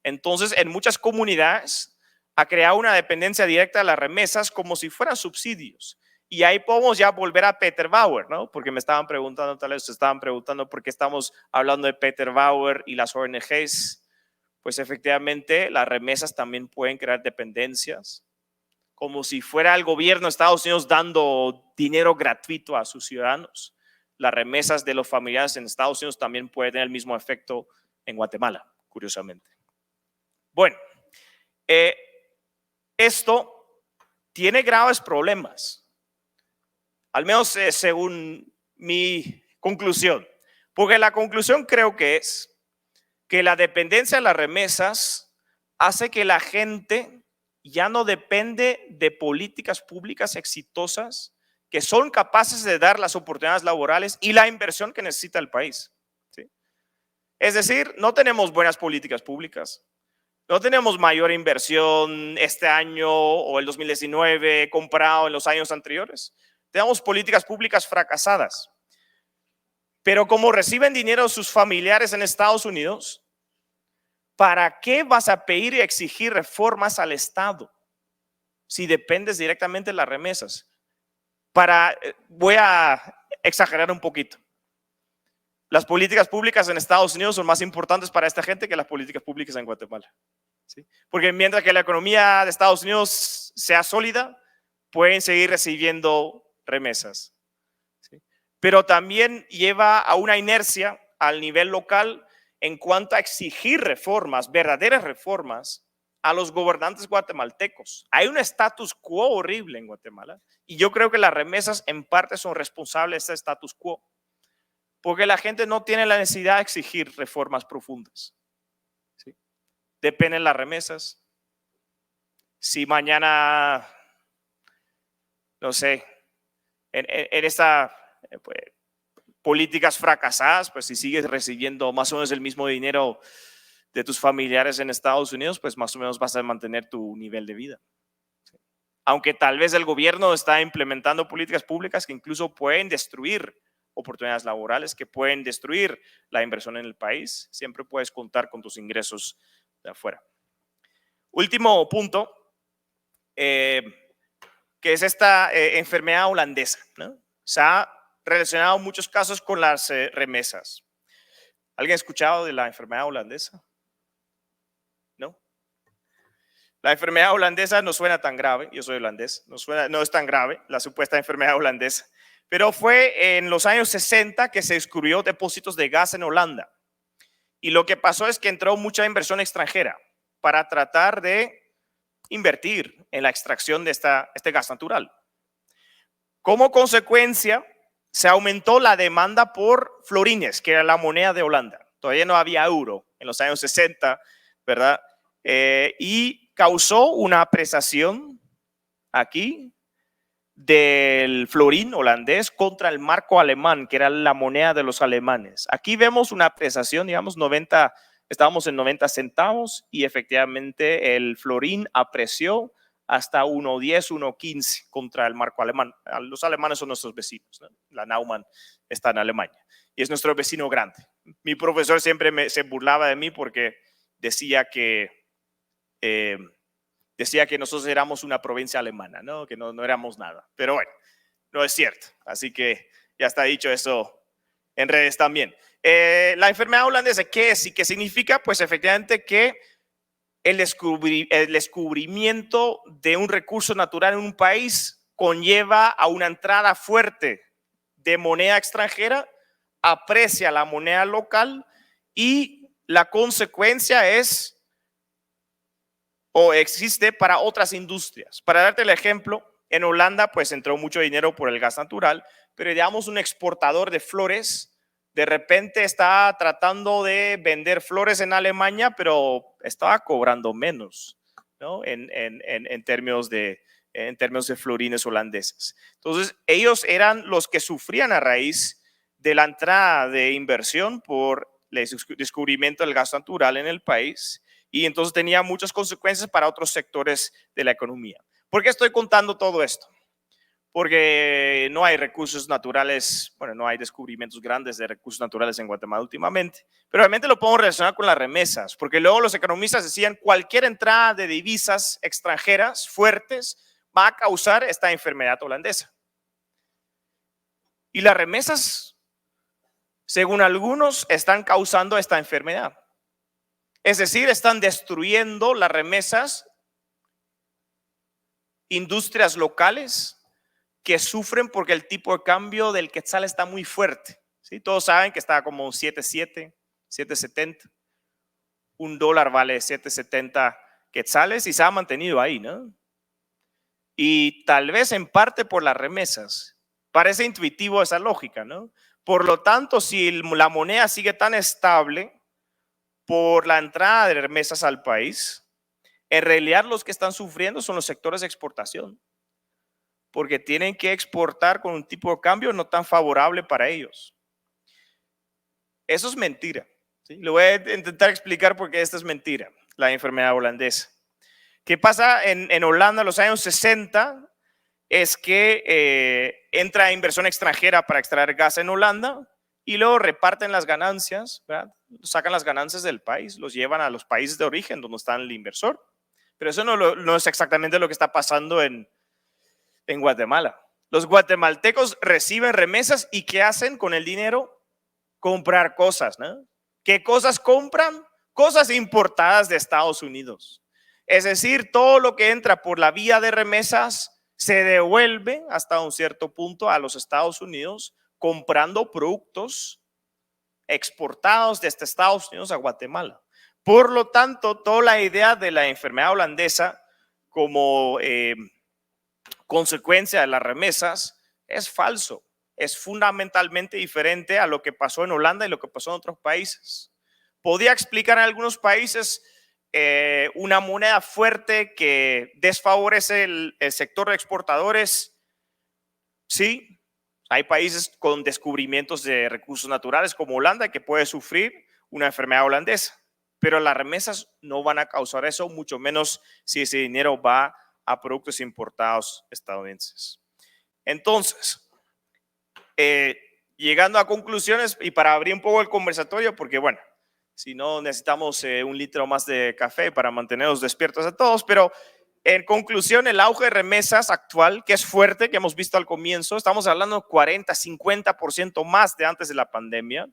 Entonces, en muchas comunidades ha creado una dependencia directa de las remesas como si fueran subsidios. Y ahí podemos ya volver a Peter Bauer, ¿no? Porque me estaban preguntando, tal vez se estaban preguntando por qué estamos hablando de Peter Bauer y las ONGs. Pues efectivamente las remesas también pueden crear dependencias, como si fuera el gobierno de Estados Unidos dando dinero gratuito a sus ciudadanos. Las remesas de los familiares en Estados Unidos también pueden tener el mismo efecto en Guatemala, curiosamente. Bueno, esto tiene graves problemas, al menos según mi conclusión, porque la conclusión creo que es que la dependencia de las remesas hace que la gente ya no depende de políticas públicas exitosas que son capaces de dar las oportunidades laborales y la inversión que necesita el país, ¿sí? Es decir, no tenemos buenas políticas públicas, no tenemos mayor inversión este año o el 2019 comparado en los años anteriores. Tenemos políticas públicas fracasadas. Pero como reciben dinero sus familiares en Estados Unidos, ¿para qué vas a pedir y exigir reformas al Estado si dependes directamente de las remesas? Voy a exagerar un poquito. Las políticas públicas en Estados Unidos son más importantes para esta gente que las políticas públicas en Guatemala, ¿sí? Porque mientras que la economía de Estados Unidos sea sólida, pueden seguir recibiendo remesas, ¿sí? Pero también lleva a una inercia al nivel local en cuanto a exigir reformas, verdaderas reformas, a los gobernantes guatemaltecos. Hay un status quo horrible en Guatemala y yo creo que las remesas en parte son responsables de este status quo, porque la gente no tiene la necesidad de exigir reformas profundas, ¿sí? Dependen las remesas. Si mañana, no sé, en esta pues, políticas fracasadas, pues si sigues recibiendo más o menos el mismo dinero de tus familiares en Estados Unidos, pues más o menos vas a mantener tu nivel de vida. Aunque tal vez el gobierno está implementando políticas públicas que incluso pueden destruir oportunidades laborales, que pueden destruir la inversión en el país, siempre puedes contar con tus ingresos de afuera. Último punto, que es esta enfermedad holandesa, ¿no? Se ha relacionado en muchos casos con las remesas. ¿Alguien ha escuchado de la enfermedad holandesa? ¿No? La enfermedad holandesa no suena tan grave, yo soy holandés, no es tan grave la supuesta enfermedad holandesa, pero fue en los años 60 que se descubrió depósitos de gas en Holanda. Y lo que pasó es que entró mucha inversión extranjera para tratar de invertir en la extracción de este gas natural. Como consecuencia, se aumentó la demanda por florines, que era la moneda de Holanda. Todavía no había euro en los años 60, ¿verdad? Y causó una apreciación aquí del florín holandés contra el marco alemán, que era la moneda de los alemanes. Aquí vemos una apreciación, digamos, estábamos en 90 centavos y efectivamente el florín apreció hasta 1.10, 1.15 contra el marco alemán. Los alemanes son nuestros vecinos, ¿no? La Naumann está en Alemania y es nuestro vecino grande. Mi profesor siempre se burlaba de mí porque decía que nosotros éramos una provincia alemana, ¿no? Que no éramos nada. Pero bueno, no es cierto. Así que ya está dicho eso en redes también. La enfermedad holandesa, ¿qué es y qué significa? Pues efectivamente que el descubrimiento de un recurso natural en un país conlleva a una entrada fuerte de moneda extranjera, aprecia la moneda local y la consecuencia es o existe para otras industrias. Para darte el ejemplo, en Holanda pues entró mucho dinero por el gas natural, pero digamos un exportador de flores de repente está tratando de vender flores en Alemania, pero estaba cobrando menos, ¿no? En términos de florines holandeses. Entonces ellos eran los que sufrían a raíz de la entrada de inversión por el descubrimiento del gas natural en el país. Y entonces tenía muchas consecuencias para otros sectores de la economía. ¿Por qué estoy contando todo esto? Porque no hay recursos naturales, bueno, no hay descubrimientos grandes de recursos naturales en Guatemala últimamente, pero realmente lo podemos relacionar con las remesas, porque luego los economistas decían cualquier entrada de divisas extranjeras fuertes va a causar esta enfermedad holandesa. Y las remesas, según algunos, están causando esta enfermedad. Es decir, están destruyendo las remesas, industrias locales que sufren porque el tipo de cambio del quetzal está muy fuerte, ¿sí? Todos saben que está como 7.7, 7.70. Un dólar vale 7.70 quetzales y se ha mantenido ahí, ¿no? Y tal vez en parte por las remesas. Parece intuitivo esa lógica, ¿no? Por lo tanto, si la moneda sigue tan estable por la entrada de remesas al país, En realidad los que están sufriendo son los sectores de exportación, porque tienen que exportar con un tipo de cambio no tan favorable para ellos. Eso es mentira, ¿sí? Le voy a intentar explicar por qué esta es mentira, la enfermedad holandesa. ¿Qué pasa en Holanda en los años 60? Es que entra inversión extranjera para extraer gas en Holanda y luego reparten las ganancias, ¿verdad? Sacan las ganancias del país, los llevan a los países de origen donde está el inversor. Pero eso no es exactamente lo que está pasando en Guatemala. Los guatemaltecos reciben remesas y ¿qué hacen con el dinero? Comprar cosas, ¿no? ¿Qué cosas compran? Cosas importadas de Estados Unidos. Es decir, todo lo que entra por la vía de remesas se devuelve hasta un cierto punto a los Estados Unidos comprando productos exportados desde Estados Unidos a Guatemala. Por lo tanto, toda la idea de la enfermedad holandesa como consecuencia de las remesas es falso. Es fundamentalmente diferente a lo que pasó en Holanda y lo que pasó en otros países. Podía explicar en algunos países una moneda fuerte que desfavorece el sector de exportadores. Sí, hay países con descubrimientos de recursos naturales como Holanda que puede sufrir una enfermedad holandesa, pero las remesas no van a causar eso, mucho menos si ese dinero va a productos importados estadounidenses. Entonces, llegando a conclusiones y para abrir un poco el conversatorio, porque bueno, si no necesitamos un litro más de café para mantenernos despiertos a todos, pero en conclusión, el auge de remesas actual, que es fuerte, que hemos visto al comienzo, estamos hablando de 40, 50% más de antes de la pandemia,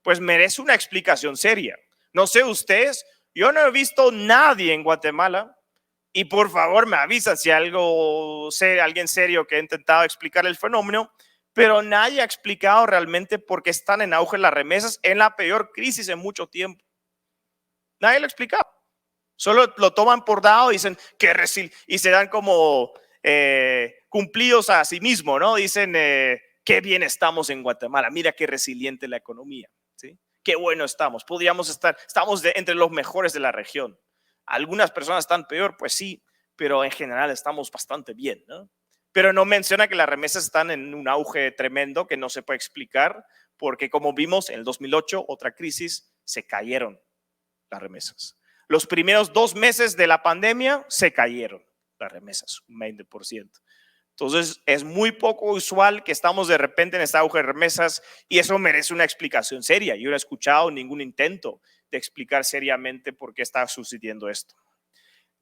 pues merece una explicación seria. No sé ustedes, yo no he visto nadie en Guatemala, y por favor me avisan si alguien serio que ha intentado explicar el fenómeno, pero nadie ha explicado realmente por qué están en auge las remesas en la peor crisis en mucho tiempo. Nadie lo ha explicado. Solo lo toman por dado y dicen que y se dan como cumplidos a sí mismos, ¿no? Dicen qué bien estamos en Guatemala, mira qué resiliente la economía, ¿sí? Qué bueno estamos, estamos entre los mejores de la región. Algunas personas están peor, pues sí, pero en general estamos bastante bien, ¿no? Pero no menciona que las remesas están en un auge tremendo que no se puede explicar porque como vimos en el 2008, otra crisis, se cayeron las remesas. Los primeros 2 meses de la pandemia se cayeron las remesas, un 20%. Entonces es muy poco usual que estamos de repente en este auge de remesas y eso merece una explicación seria. Yo no he escuchado ningún intento de explicar seriamente por qué está sucediendo esto.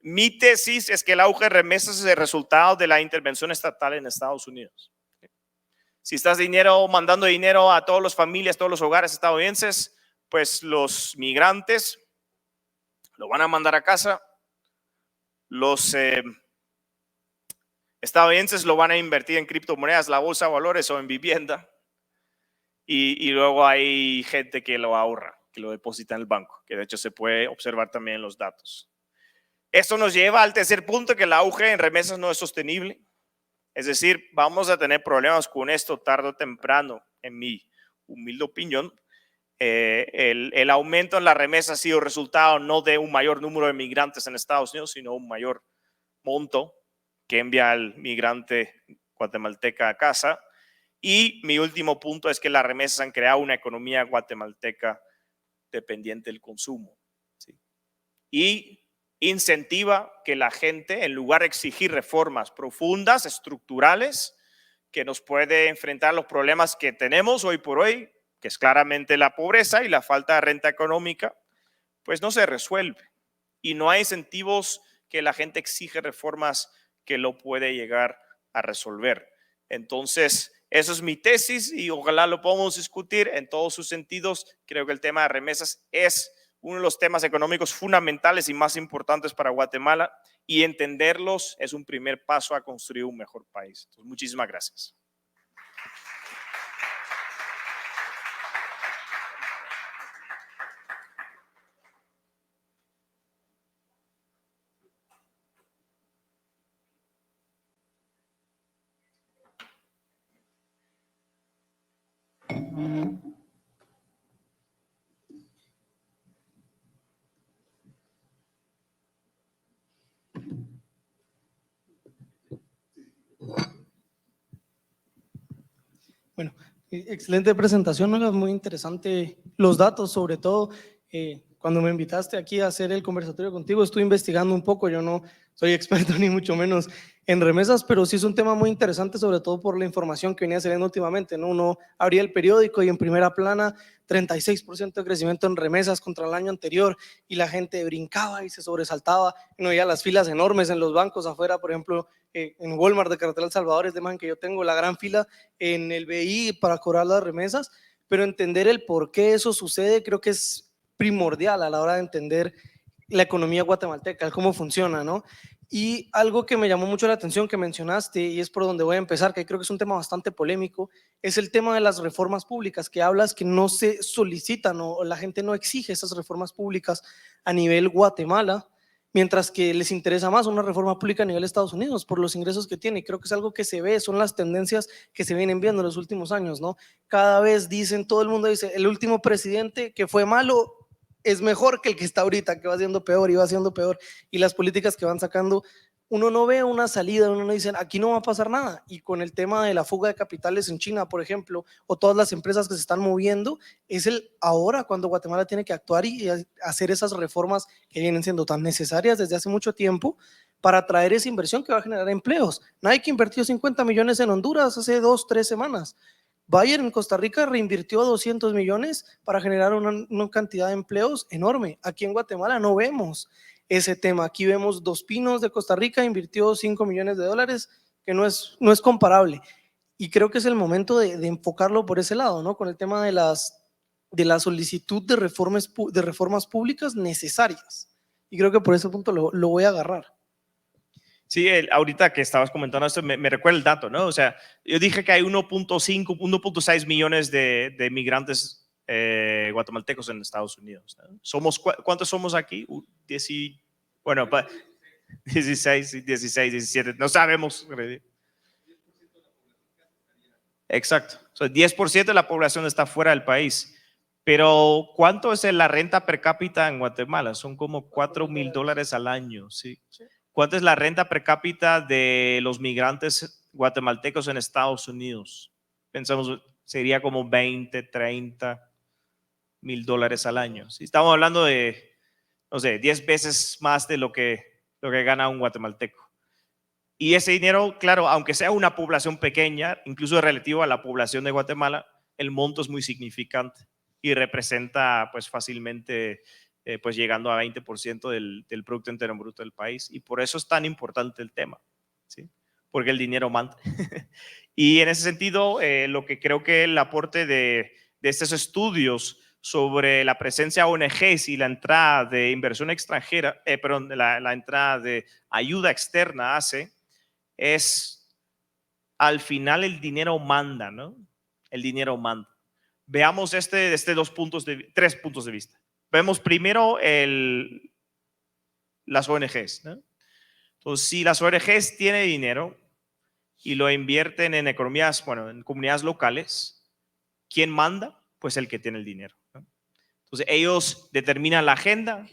Mi tesis es que el auge de remesas es el resultado de la intervención estatal en Estados Unidos. Si estás mandando dinero a todas las familias, todos los hogares estadounidenses, pues los migrantes lo van a mandar a casa, los estadounidenses lo van a invertir en criptomonedas, la bolsa de valores o en vivienda, y luego hay gente que lo ahorra, que lo deposita en el banco, que de hecho se puede observar también en los datos. Esto nos lleva al tercer punto, que el auge en remesas no es sostenible. Es decir, vamos a tener problemas con esto tarde o temprano, en mi humilde opinión. El aumento en la remesa ha sido resultado no de un mayor número de migrantes en Estados Unidos, sino un mayor monto que envía el migrante guatemalteca a casa. Y mi último punto es que las remesas han creado una economía guatemalteca dependiente del consumo, ¿sí? Y incentiva que la gente, en lugar de exigir reformas profundas, estructurales, que nos puede enfrentar los problemas que tenemos hoy por hoy, que es claramente la pobreza y la falta de renta económica, pues no se resuelve. Y no hay incentivos que la gente exige reformas que lo puede llegar a resolver. Entonces, eso es mi tesis y ojalá lo podamos discutir en todos sus sentidos. Creo que el tema de remesas es uno de los temas económicos fundamentales y más importantes para Guatemala y entenderlos es un primer paso a construir un mejor país. Entonces, muchísimas gracias. Bueno, excelente presentación, Olaf, muy interesante los datos, sobre todo cuando me invitaste aquí a hacer el conversatorio contigo, estuve investigando un poco, yo no soy experto ni mucho menos en remesas, pero sí es un tema muy interesante, sobre todo por la información que venía saliendo últimamente, ¿no? Uno abría el periódico y en primera plana 36% de crecimiento en remesas contra el año anterior y la gente brincaba y se sobresaltaba, no veía las filas enormes en los bancos afuera, por ejemplo, en Walmart de Carretera El Salvador, es de man que yo tengo la gran fila en el BI para cobrar las remesas, pero entender el por qué eso sucede creo que es primordial a la hora de entender la economía guatemalteca, cómo funciona, ¿no? Y algo que me llamó mucho la atención que mencionaste, y es por donde voy a empezar, que creo que es un tema bastante polémico, es el tema de las reformas públicas, que hablas que no se solicitan o la gente no exige esas reformas públicas a nivel Guatemala, mientras que les interesa más una reforma pública a nivel Estados Unidos por los ingresos que tiene. Creo que es algo que se ve, son las tendencias que se vienen viendo en los últimos años, ¿no? Cada vez dicen, todo el mundo dice, el último presidente que fue malo es mejor que el que está ahorita, que va siendo peor y va siendo peor, y las políticas que van sacando, uno no ve una salida, uno no dice, aquí no va a pasar nada, y con el tema de la fuga de capitales en China, por ejemplo, o todas las empresas que se están moviendo, es el ahora cuando Guatemala tiene que actuar y hacer esas reformas que vienen siendo tan necesarias desde hace mucho tiempo, para traer esa inversión que va a generar empleos. Nike invirtió 50 millones en Honduras hace 2-3 semanas. Bayer en Costa Rica reinvirtió 200 millones para generar una cantidad de empleos enorme. Aquí en Guatemala no vemos ese tema. Aquí vemos Dos Pinos de Costa Rica invirtió 5 millones de dólares, que no es comparable. Y creo que es el momento de enfocarlo por ese lado, ¿no? Con el tema de la solicitud de reformas públicas necesarias. Y creo que por ese punto lo voy a agarrar. Sí, ahorita que estabas comentando esto, me recuerda el dato, ¿no? O sea, yo dije que hay 1.5, 1.6 millones de migrantes guatemaltecos en Estados Unidos, ¿no? ¿Cuántos somos aquí? 16, 17, no sabemos. Exacto, o sea, 10% de la población está fuera del país. Pero ¿cuánto es la renta per cápita en Guatemala? Son como $4,000 al año, ¿sí? ¿Cuánto es la renta per cápita de los migrantes guatemaltecos en Estados Unidos? Pensamos, sería como 20, 30 mil dólares al año. ¿Sí? Estamos hablando de, no sé, 10 veces más de lo que gana un guatemalteco. Y ese dinero, claro, aunque sea una población pequeña, incluso relativo a la población de Guatemala, el monto es muy significante y representa pues fácilmente pues llegando a 20% del Producto Interno Bruto del país, y por eso es tan importante el tema, ¿sí? Porque el dinero manda. Y en ese sentido, lo que creo que el aporte de estos estudios sobre la presencia de ONGs y la entrada de inversión extranjera, la entrada de ayuda externa hace, es al final el dinero manda, ¿no? El dinero manda. Veamos desde tres puntos de vista. Vemos primero las ONGs, ¿no? Entonces, si las ONGs tienen dinero y lo invierten en economías, bueno, en comunidades locales, ¿quién manda? Pues el que tiene el dinero, ¿no? Entonces, ellos determinan la agenda,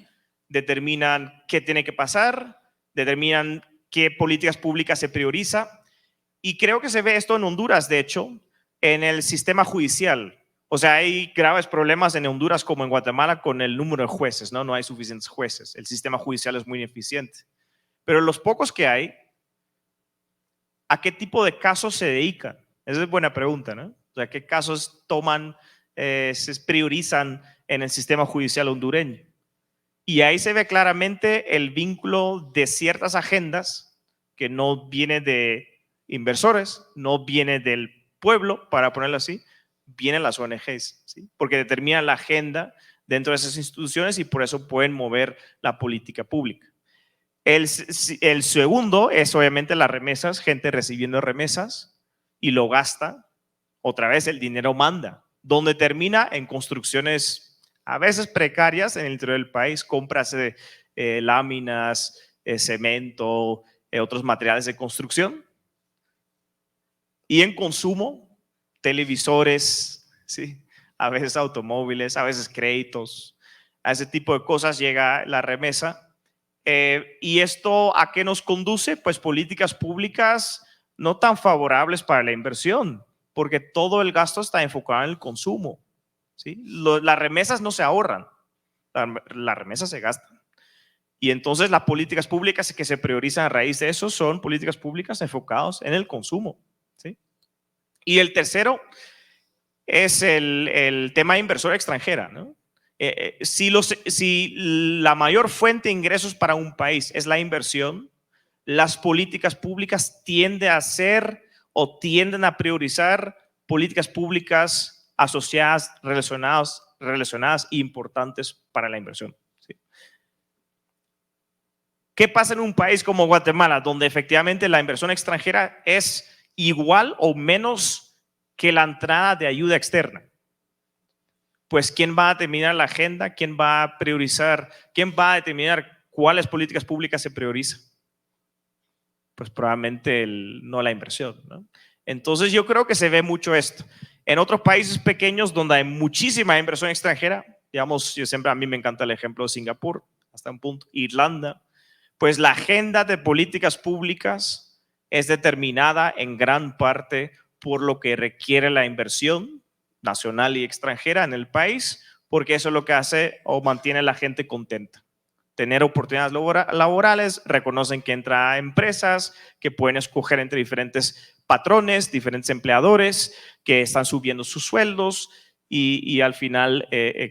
determinan qué tiene que pasar, determinan qué políticas públicas se prioriza, y creo que se ve esto en Honduras, de hecho, en el sistema judicial. O sea, hay graves problemas en Honduras como en Guatemala con el número de jueces, ¿no? No hay suficientes jueces. El sistema judicial es muy ineficiente. Pero los pocos que hay, ¿a qué tipo de casos se dedican? Esa es buena pregunta, ¿no? O sea, ¿qué casos se priorizan en el sistema judicial hondureño? Y ahí se ve claramente el vínculo de ciertas agendas que no viene de inversores, no viene del pueblo, para ponerlo así, vienen las ONGs, ¿sí? Porque determinan la agenda dentro de esas instituciones y por eso pueden mover la política pública. El segundo es obviamente las remesas, gente recibiendo remesas y lo gasta. Otra vez el dinero manda, donde termina en construcciones a veces precarias en el interior del país, compras de láminas, cemento, otros materiales de construcción, y en consumo, televisores, ¿sí? A veces automóviles, a veces créditos, a ese tipo de cosas llega la remesa. ¿Y esto a qué nos conduce? Pues políticas públicas no tan favorables para la inversión, porque todo el gasto está enfocado en el consumo, ¿sí? Las remesas no se ahorran, las remesas se gastan. Y entonces las políticas públicas que se priorizan a raíz de eso son políticas públicas enfocadas en el consumo, ¿sí? Y el tercero es el tema de inversión extranjera, ¿no? Si la mayor fuente de ingresos para un país es la inversión, las políticas públicas tienden a ser o tienden a priorizar políticas públicas asociadas, relacionadas e importantes para la inversión, ¿sí? ¿Qué pasa en un país como Guatemala, donde efectivamente la inversión extranjera es igual o menos que la entrada de ayuda externa? Pues ¿quién va a determinar la agenda? ¿Quién va a priorizar? ¿Quién va a determinar cuáles políticas públicas se priorizan? Pues probablemente no la inversión, ¿no? Entonces yo creo que se ve mucho esto. En otros países pequeños donde hay muchísima inversión extranjera, digamos, a mí me encanta el ejemplo de Singapur, hasta un punto, Irlanda, pues la agenda de políticas públicas es determinada en gran parte por lo que requiere la inversión nacional y extranjera en el país, porque eso es lo que hace o mantiene a la gente contenta. Tener oportunidades laborales, reconocen que entra empresas que pueden escoger entre diferentes patrones, diferentes empleadores que están subiendo sus sueldos y al final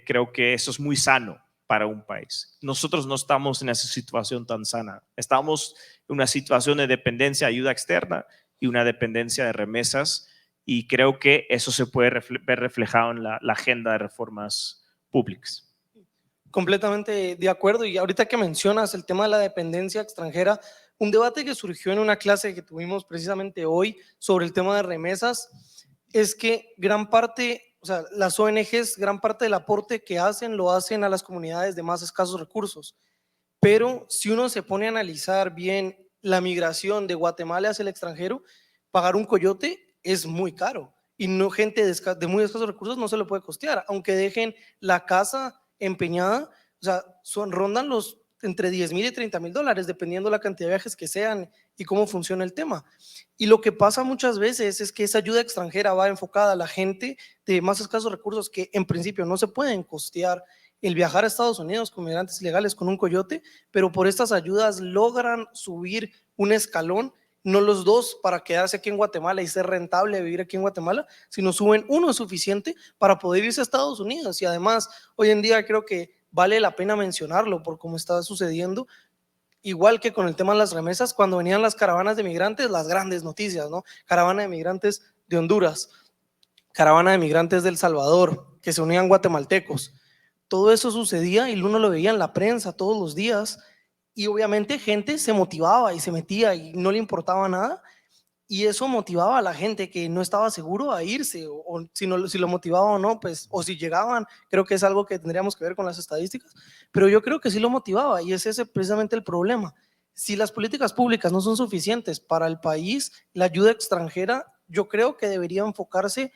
creo que eso es muy sano para un país. Nosotros no estamos en esa situación tan sana. Estamos en una situación de dependencia de ayuda externa y una dependencia de remesas, y creo que eso se puede ver reflejado en la agenda de reformas públicas. Completamente de acuerdo. Y ahorita que mencionas el tema de la dependencia extranjera, un debate que surgió en una clase que tuvimos precisamente hoy sobre el tema de remesas es que gran parte, o sea, las ONGs, gran parte del aporte que hacen lo hacen a las comunidades de más escasos recursos. Pero si uno se pone a analizar bien la migración de Guatemala hacia el extranjero, pagar un coyote es muy caro y no, gente de muy escasos recursos no se lo puede costear, aunque dejen la casa empeñada, o sea, rondan los entre 10,000 y 30,000 dólares, dependiendo la cantidad de viajes que sean y cómo funciona el tema. Y lo que pasa muchas veces es que esa ayuda extranjera va enfocada a la gente de más escasos recursos que en principio no se pueden costear el viajar a Estados Unidos con migrantes ilegales con un coyote, pero por estas ayudas logran subir un escalón, no los dos para quedarse aquí en Guatemala y ser rentable vivir aquí en Guatemala, sino suben uno suficiente para poder irse a Estados Unidos. Y además, hoy en día creo que vale la pena mencionarlo por cómo está sucediendo. Igual que con el tema de las remesas, cuando venían las caravanas de migrantes, las grandes noticias, ¿no? Caravana de migrantes de Honduras, caravana de migrantes de El Salvador, que se unían guatemaltecos. Todo eso sucedía y uno lo veía en la prensa todos los días y obviamente gente se motivaba y se metía y no le importaba nada, y eso motivaba a la gente que no estaba seguro a irse, o si lo motivaba o no, pues, o si llegaban. Creo que es algo que tendríamos que ver con las estadísticas, pero yo creo que sí lo motivaba, y es ese precisamente el problema. Si las políticas públicas no son suficientes para el país, la ayuda extranjera yo creo que debería enfocarse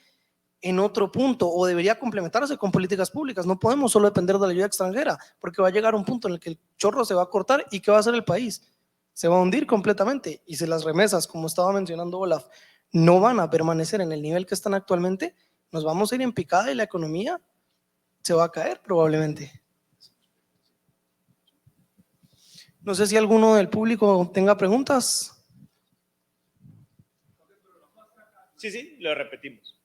en otro punto o debería complementarse con políticas públicas. No podemos solo depender de la ayuda extranjera, porque va a llegar un punto en el que el chorro se va a cortar y ¿qué va a hacer el país? Se va a hundir completamente. Y si las remesas, como estaba mencionando Olaf, no van a permanecer en el nivel que están actualmente, nos vamos a ir en picada y la economía se va a caer probablemente. No sé si alguno del público tenga preguntas. Sí, lo repetimos.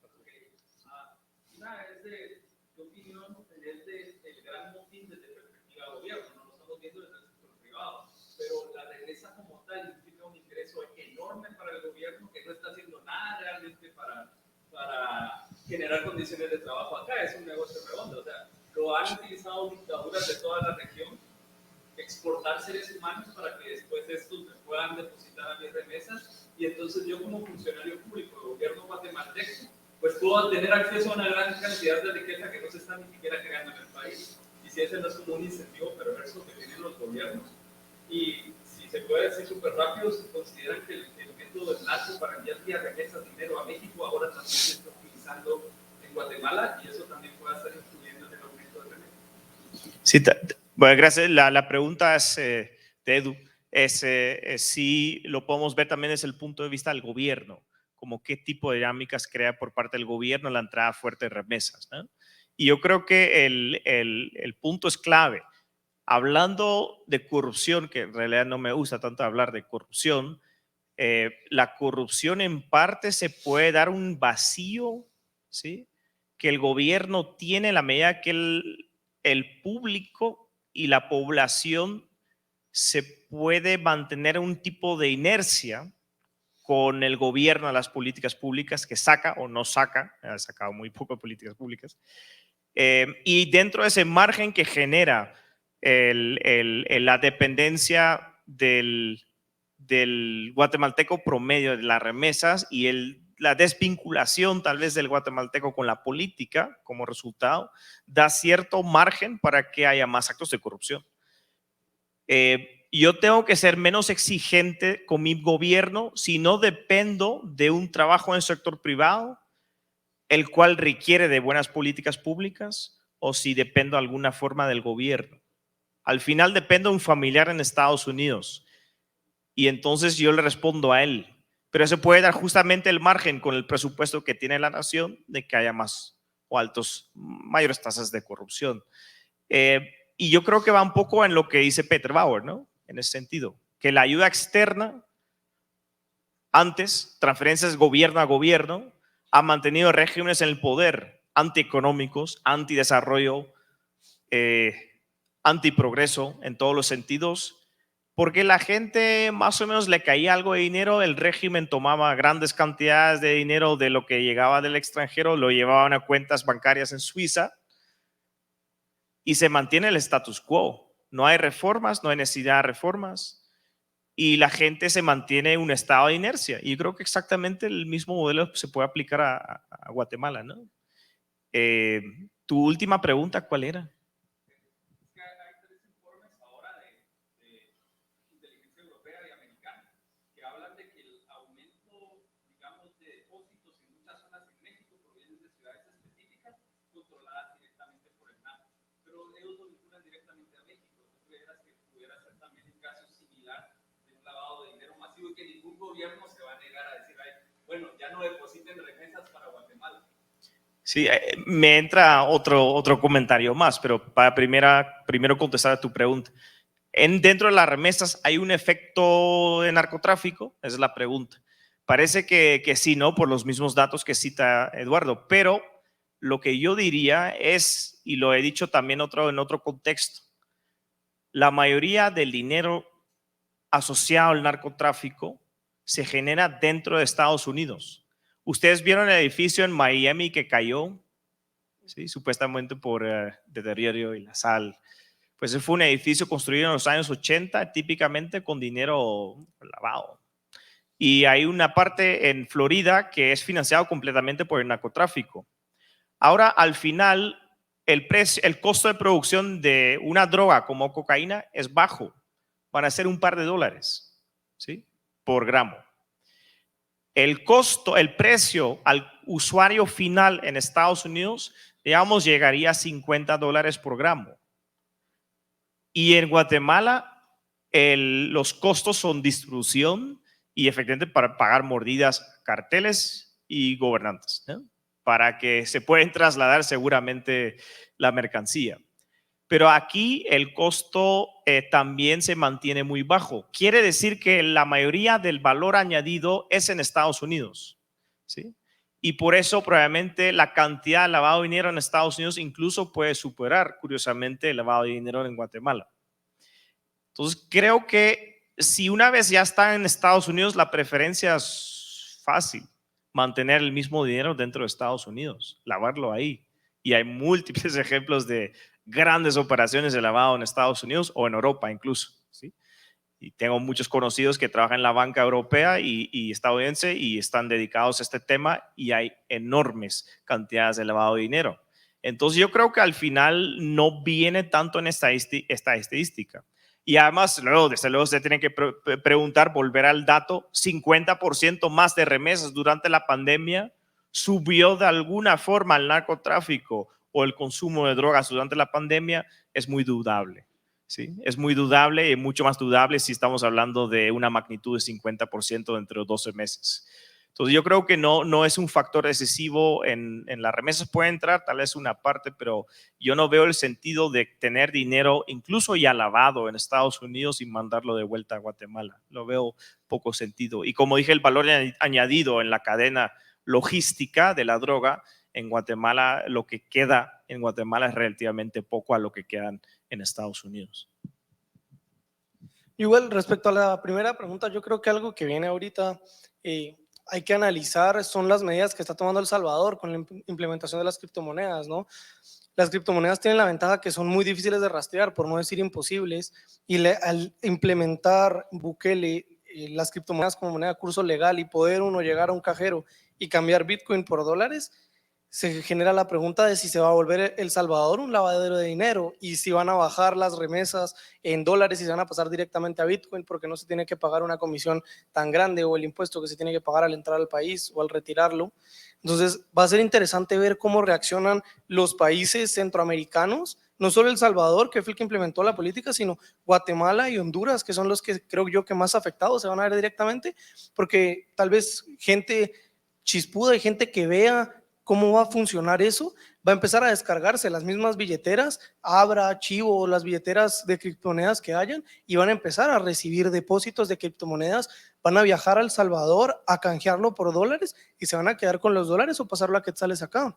Una es de opinión, es del gran motín desde perspectiva de gobierno, no lo estamos viendo desde el sector privado, pero la regresa como tal implica un ingreso enorme para el gobierno que no está haciendo nada realmente para generar condiciones de trabajo acá. Es un negocio redondo, o sea, lo han utilizado dictaduras de toda la región, exportar seres humanos para que después estos me puedan depositar a mis remesas, y entonces yo como funcionario público del gobierno guatemalteco pues puedo tener acceso a una gran cantidad de riqueza que no se está ni siquiera creando en el país. Y si ese no es como un incentivo perverso que tienen los gobiernos, y si se puede decir súper rápido, se consideran que el método del narco para enviar vía remesas dinero a México ahora también se está utilizando en Guatemala, y eso también puede estar influyendo en el aumento de remesas. Sí, bueno, gracias. La pregunta es de Edu. Si lo podemos ver también desde el punto de vista del gobierno, como qué tipo de dinámicas crea por parte del gobierno la entrada fuerte de remesas, ¿no? Y yo creo que el punto es clave. Hablando de corrupción, que en realidad no me gusta tanto hablar de corrupción, la corrupción en parte se puede dar un vacío, ¿sí?, que el gobierno tiene en la medida que el público y la población se puede mantener un tipo de inercia con el gobierno a las políticas públicas que saca o no saca, ha sacado muy poco de políticas públicas, y dentro de ese margen que genera la dependencia del guatemalteco promedio de las remesas y la desvinculación tal vez del guatemalteco con la política como resultado, da cierto margen para que haya más actos de corrupción. Yo tengo que ser menos exigente con mi gobierno si no dependo de un trabajo en el sector privado, el cual requiere de buenas políticas públicas, o si dependo de alguna forma del gobierno. Al final dependo de un familiar en Estados Unidos y entonces yo le respondo a él. Pero eso puede dar justamente el margen con el presupuesto que tiene la nación de que haya más o mayores tasas de corrupción. Y yo creo que va un poco en lo que dice Peter Bauer, ¿no? En ese sentido, que la ayuda externa, antes, transferencias gobierno a gobierno, ha mantenido regímenes en el poder antieconómicos, antidesarrollo, antiprogreso en todos los sentidos, porque la gente más o menos le caía algo de dinero, el régimen tomaba grandes cantidades de dinero de lo que llegaba del extranjero, lo llevaban a cuentas bancarias en Suiza y se mantiene el status quo. No hay reformas, no hay necesidad de reformas y la gente se mantiene en un estado de inercia. Y yo creo que exactamente el mismo modelo se puede aplicar a Guatemala, ¿no? Tu última pregunta, ¿cuál era? Hay tres informes ahora de inteligencia europea y americana que hablan de que el aumento, digamos, de depósitos en muchas zonas en México provienen de ciudades específicas controladas directamente por el NAP, pero ellos lo vinculan directamente a México. ¿Tú creeras que pudiera ser también un caso similar de un lavado de dinero masivo y que ningún gobierno se va a negar a decir, ay, bueno, ya no depositen remesas para Guatemala? Sí, me entra otro comentario más, pero para primero contestar a tu pregunta. Dentro de las remesas hay un efecto de narcotráfico, esa es la pregunta. Parece que sí, ¿no? Por los mismos datos que cita Eduardo, pero lo que yo diría es, y lo he dicho también en otro contexto, la mayoría del dinero asociado al narcotráfico se genera dentro de Estados Unidos. Ustedes vieron el edificio en Miami que cayó, ¿sí?, supuestamente por deterioro y la sal. Pues ese fue un edificio construido en los años 80, típicamente con dinero lavado. Y hay una parte en Florida que es financiado completamente por el narcotráfico. Ahora, al final, el costo de producción de una droga como cocaína es bajo. Van a ser un par de dólares, ¿sí?, por gramo. El costo, el precio al usuario final en Estados Unidos, digamos, llegaría a $50 por gramo. Y en Guatemala, los costos son distribución y efectivamente para pagar mordidas, carteles y gobernantes, ¿no?, para que se puedan trasladar seguramente la mercancía. Pero aquí el costo también se mantiene muy bajo. Quiere decir que la mayoría del valor añadido es en Estados Unidos, ¿sí? Y por eso probablemente la cantidad de lavado de dinero en Estados Unidos incluso puede superar, curiosamente, el lavado de dinero en Guatemala. Entonces creo que si una vez ya está en Estados Unidos, la preferencia es fácil, mantener el mismo dinero dentro de Estados Unidos, lavarlo ahí. Y hay múltiples ejemplos de grandes operaciones de lavado en Estados Unidos o en Europa incluso, ¿sí? Y tengo muchos conocidos que trabajan en la banca europea y estadounidense y están dedicados a este tema y hay enormes cantidades de lavado de dinero. Entonces yo creo que al final no viene tanto en esta estadística. Y además, desde luego se tiene que preguntar, volver al dato, 50% más de remesas durante la pandemia. ¿Subió de alguna forma el narcotráfico o el consumo de drogas durante la pandemia? Es muy dudable, ¿sí? Es muy dudable y mucho más dudable si estamos hablando de una magnitud de 50% dentro de 12 meses. Entonces yo creo que no es un factor decisivo en las remesas. Puede entrar tal vez una parte, pero yo no veo el sentido de tener dinero incluso ya lavado en Estados Unidos y mandarlo de vuelta a Guatemala. Lo veo poco sentido. Y como dije, el valor añadido en la cadena logística de la droga en Guatemala, lo que queda en Guatemala es relativamente poco a lo que quedan en Estados Unidos. Igual, respecto a la primera pregunta, yo creo que algo que viene ahorita hay que analizar son las medidas que está tomando El Salvador con la implementación de las criptomonedas, ¿no? Las criptomonedas tienen la ventaja que son muy difíciles de rastrear, por no decir imposibles, y al implementar Bukele las criptomonedas como moneda de curso legal y poder uno llegar a un cajero y cambiar Bitcoin por dólares, se genera la pregunta de si se va a volver El Salvador un lavadero de dinero y si van a bajar las remesas en dólares y se van a pasar directamente a Bitcoin porque no se tiene que pagar una comisión tan grande o el impuesto que se tiene que pagar al entrar al país o al retirarlo. Entonces va a ser interesante ver cómo reaccionan los países centroamericanos, no solo El Salvador, que fue el que implementó la política, sino Guatemala y Honduras, que son los que creo yo que más afectados se van a ver directamente, porque tal vez gente chispuda y gente que vea cómo va a funcionar eso, va a empezar a descargarse las mismas billeteras, Abra, Chivo, las billeteras de criptomonedas que hayan, y van a empezar a recibir depósitos de criptomonedas, van a viajar a El Salvador a canjearlo por dólares y se van a quedar con los dólares o pasarlo a quetzales acá.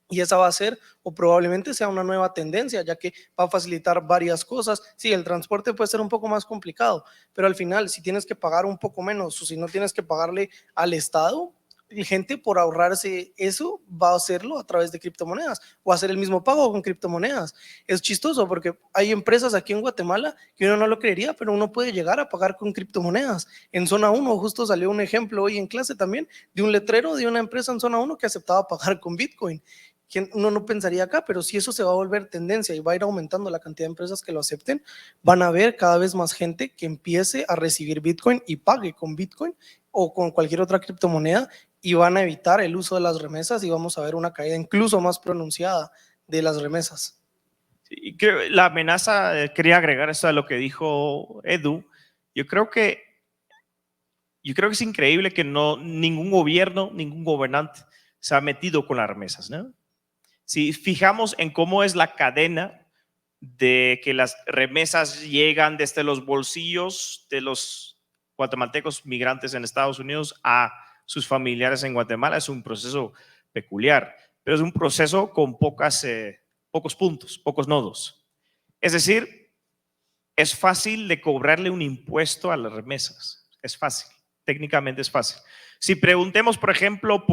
Y esa va a ser, o probablemente sea una nueva tendencia, ya que va a facilitar varias cosas. Sí, el transporte puede ser un poco más complicado, pero al final, si tienes que pagar un poco menos o si no tienes que pagarle al Estado, gente por ahorrarse eso va a hacerlo a través de criptomonedas o hacer el mismo pago con criptomonedas. Es chistoso porque hay empresas aquí en Guatemala que uno no lo creería, pero uno puede llegar a pagar con criptomonedas. En Zona 1 justo salió un ejemplo hoy en clase también de un letrero de una empresa en Zona 1 que aceptaba pagar con Bitcoin. Uno no pensaría acá, pero si eso se va a volver tendencia y va a ir aumentando la cantidad de empresas que lo acepten, van a haber cada vez más gente que empiece a recibir Bitcoin y pague con Bitcoin o con cualquier otra criptomoneda y van a evitar el uso de las remesas y vamos a ver una caída incluso más pronunciada de las remesas. Y creo, la amenaza, quería agregar esto a lo que dijo Edu, yo creo que es increíble que ningún gobierno, ningún gobernante se ha metido con las remesas, ¿no? Si fijamos en cómo es la cadena de que las remesas llegan desde los bolsillos de los guatemaltecos migrantes en Estados Unidos a sus familiares en Guatemala, es un proceso peculiar, pero es un proceso con pocos puntos, pocos nodos. Es decir, es fácil de cobrarle un impuesto a las remesas, es fácil, técnicamente es fácil. Si preguntemos, por ejemplo,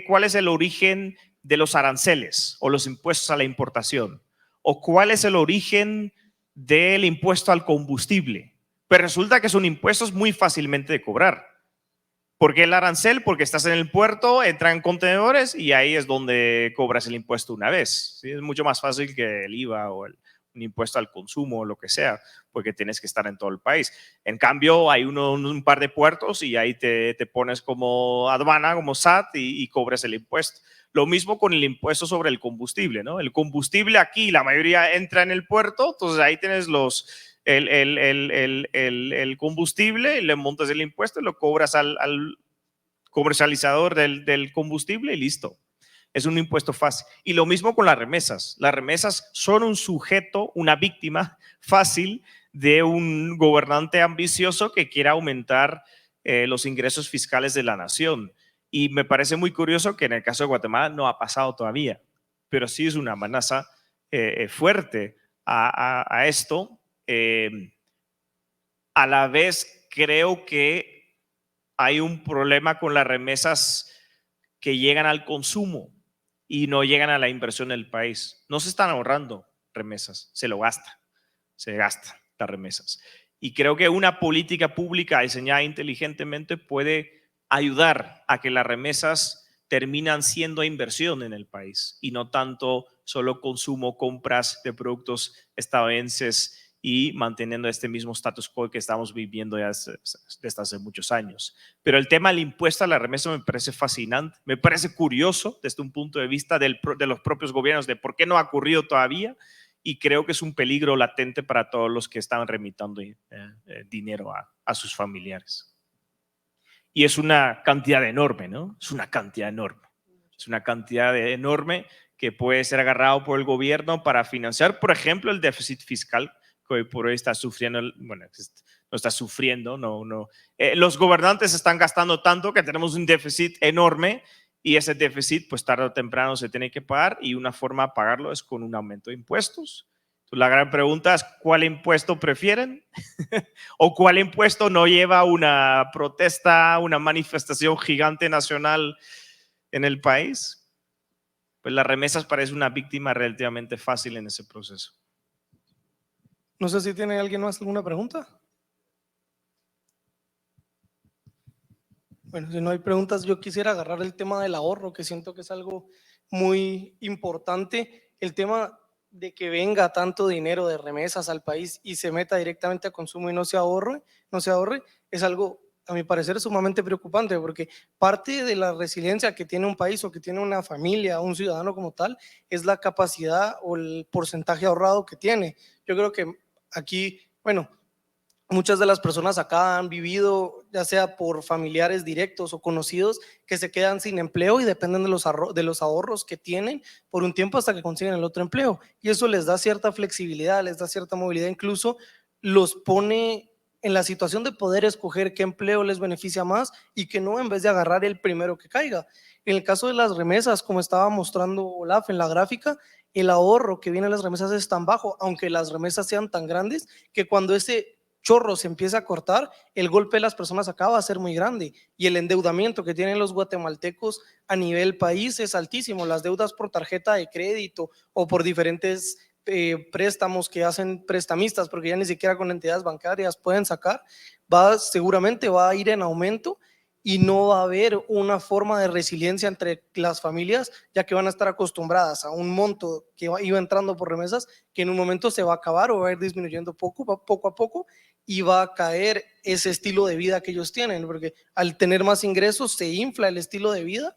cuál es el origen de los aranceles o los impuestos a la importación, o cuál es el origen del impuesto al combustible, pero resulta que son impuestos muy fácilmente de cobrar. ¿Por qué el arancel? Porque estás en el puerto, entran contenedores y ahí es donde cobras el impuesto una vez. ¿Sí? Es mucho más fácil que el IVA o un impuesto al consumo o lo que sea, porque tienes que estar en todo el país. En cambio, hay un par de puertos y ahí te pones como aduana, como SAT y cobras el impuesto. Lo mismo con el impuesto sobre el combustible, ¿no? El combustible aquí, la mayoría entra en el puerto, entonces ahí tienes el combustible, le montas el impuesto y lo cobras al comercializador del combustible y listo. Es un impuesto fácil. Y lo mismo con las remesas. Las remesas son un sujeto, una víctima fácil de un gobernante ambicioso que quiera aumentar los ingresos fiscales de la nación. Y me parece muy curioso que en el caso de Guatemala no ha pasado todavía, pero sí es una amenaza fuerte a esto. A la vez creo que hay un problema con las remesas que llegan al consumo y no llegan a la inversión del país. No se están ahorrando remesas, se gastan las remesas. Y creo que una política pública diseñada inteligentemente puede ayudar a que las remesas terminan siendo inversión en el país y no tanto solo consumo, compras de productos estadounidenses y manteniendo este mismo status quo que estamos viviendo ya desde hace muchos años. Pero el tema del impuesto a la remesa me parece fascinante, me parece curioso desde un punto de vista de los propios gobiernos de por qué no ha ocurrido todavía, y creo que es un peligro latente para todos los que están remitando dinero a sus familiares. Y es una cantidad enorme, ¿no? Es una cantidad enorme. Es una cantidad enorme que puede ser agarrado por el gobierno para financiar, por ejemplo, el déficit fiscal que hoy por hoy está sufriendo, bueno, no está sufriendo, no. Los gobernantes están gastando tanto que tenemos un déficit enorme y ese déficit, pues tarde o temprano se tiene que pagar y una forma de pagarlo es con un aumento de impuestos. Entonces, la gran pregunta es, ¿cuál impuesto prefieren? ¿O cuál impuesto no lleva una protesta, una manifestación gigante nacional en el país? Pues las remesas parece una víctima relativamente fácil en ese proceso. No sé si tiene alguien más alguna pregunta. Bueno, si no hay preguntas, yo quisiera agarrar el tema del ahorro, que siento que es algo muy importante. El tema de que venga tanto dinero de remesas al país y se meta directamente a consumo y no se ahorre, es algo, a mi parecer, sumamente preocupante, porque parte de la resiliencia que tiene un país o que tiene una familia, un ciudadano como tal, es la capacidad o el porcentaje ahorrado que tiene. Yo creo que aquí, bueno, muchas de las personas acá han vivido, ya sea por familiares directos o conocidos, que se quedan sin empleo y dependen de los ahorros que tienen por un tiempo hasta que consiguen el otro empleo. Y eso les da cierta flexibilidad, les da cierta movilidad, incluso los pone en la situación de poder escoger qué empleo les beneficia más y que no en vez de agarrar el primero que caiga. En el caso de las remesas, como estaba mostrando Olaf en la gráfica, el ahorro que viene a las remesas es tan bajo, aunque las remesas sean tan grandes, que cuando ese chorro se empieza a cortar, el golpe de las personas acá va a ser muy grande y el endeudamiento que tienen los guatemaltecos a nivel país es altísimo. Las deudas por tarjeta de crédito o por diferentes préstamos que hacen prestamistas, porque ya ni siquiera con entidades bancarias pueden sacar, seguramente va a ir en aumento y no va a haber una forma de resiliencia entre las familias, ya que van a estar acostumbradas a un monto que iba entrando por remesas, que en un momento se va a acabar o va a ir disminuyendo poco a poco y va a caer ese estilo de vida que ellos tienen, porque al tener más ingresos se infla el estilo de vida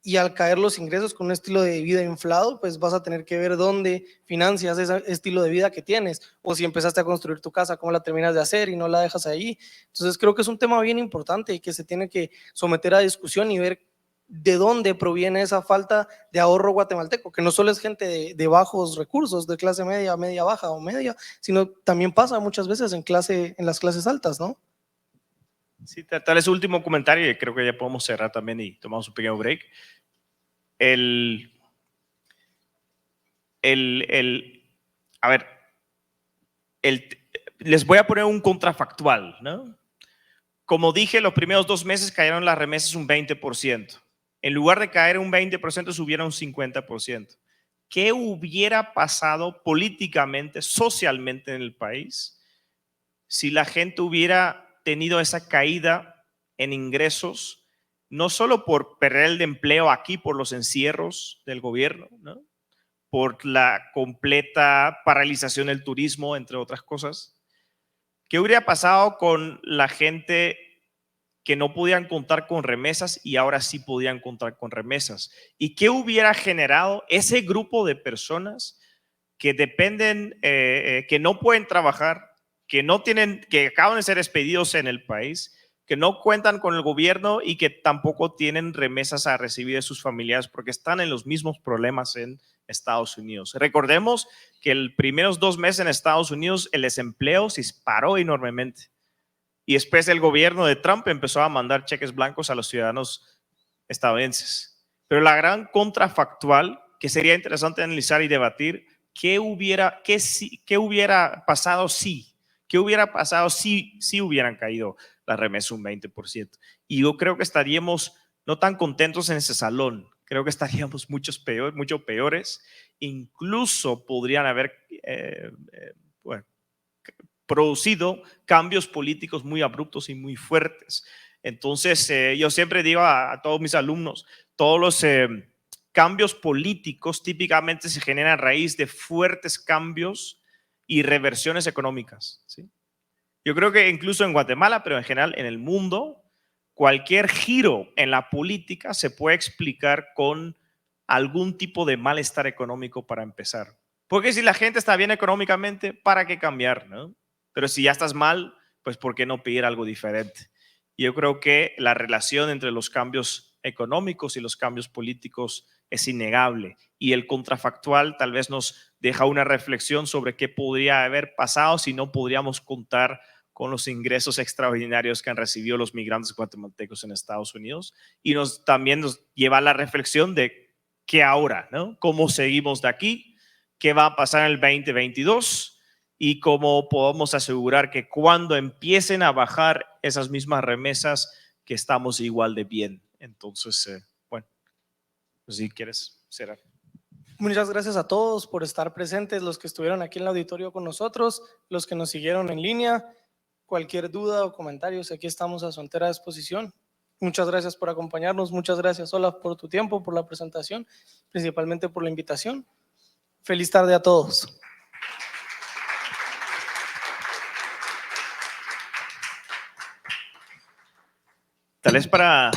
y al caer los ingresos con un estilo de vida inflado, pues vas a tener que ver dónde financias ese estilo de vida que tienes, o si empezaste a construir tu casa, cómo la terminas de hacer y no la dejas ahí. Entonces creo que es un tema bien importante y que se tiene que someter a discusión y ver de dónde proviene esa falta de ahorro guatemalteco, que no solo es gente de bajos recursos, de clase media, media baja o media, sino también pasa muchas veces en las clases altas, ¿no? Sí, tal es el último comentario y creo que ya podemos cerrar también y tomamos un pequeño break. A ver, les voy a poner un contrafactual, ¿no? Como dije, los primeros 2 meses cayeron las remesas un 20%. En lugar de caer un 20%, subieron un 50%. ¿Qué hubiera pasado políticamente, socialmente en el país si la gente hubiera tenido esa caída en ingresos, no solo por perder el empleo aquí por los encierros del gobierno, ¿no? Por la completa paralización del turismo, entre otras cosas? ¿Qué hubiera pasado con la gente que no podían contar con remesas y ahora sí podían contar con remesas? ¿Y qué hubiera generado ese grupo de personas que dependen, que no pueden trabajar, que acaban de ser despedidos en el país, que no cuentan con el gobierno y que tampoco tienen remesas a recibir de sus familiares porque están en los mismos problemas en Estados Unidos? Recordemos que los primeros 2 meses en Estados Unidos el desempleo se disparó enormemente y después el gobierno de Trump empezó a mandar cheques blancos a los ciudadanos estadounidenses. Pero la gran contrafactual que sería interesante analizar y debatir, ¿qué hubiera pasado si? ¿Qué hubiera pasado si hubieran caído las remesas un 20%? Y yo creo que estaríamos no tan contentos en ese salón. Creo que estaríamos mucho peores. Incluso podrían haber producido cambios políticos muy abruptos y muy fuertes. Entonces, yo siempre digo a todos mis alumnos, todos los cambios políticos típicamente se generan a raíz de fuertes cambios y reversiones económicas, ¿sí? Yo creo que incluso en Guatemala, pero en general en el mundo, cualquier giro en la política se puede explicar con algún tipo de malestar económico para empezar. Porque si la gente está bien económicamente, ¿para qué cambiar, no? Pero si ya estás mal, pues ¿por qué no pedir algo diferente? Y yo creo que la relación entre los cambios económicos y los cambios políticos es innegable. Y el contrafactual tal vez nos deja una reflexión sobre qué podría haber pasado si no podríamos contar con los ingresos extraordinarios que han recibido los migrantes guatemaltecos en Estados Unidos. Y también nos lleva a la reflexión de qué ahora, ¿no? ¿Cómo seguimos de aquí? ¿Qué va a pasar en el 2022? Y cómo podemos asegurar que cuando empiecen a bajar esas mismas remesas, que estamos igual de bien. Entonces, bueno, pues si quieres cerrar. Muchas gracias a todos por estar presentes, los que estuvieron aquí en el auditorio con nosotros, los que nos siguieron en línea. Cualquier duda o comentarios, aquí estamos a su entera disposición. Muchas gracias por acompañarnos, muchas gracias Olaf por tu tiempo, por la presentación, principalmente por la invitación. Feliz tarde a todos. Tal vez para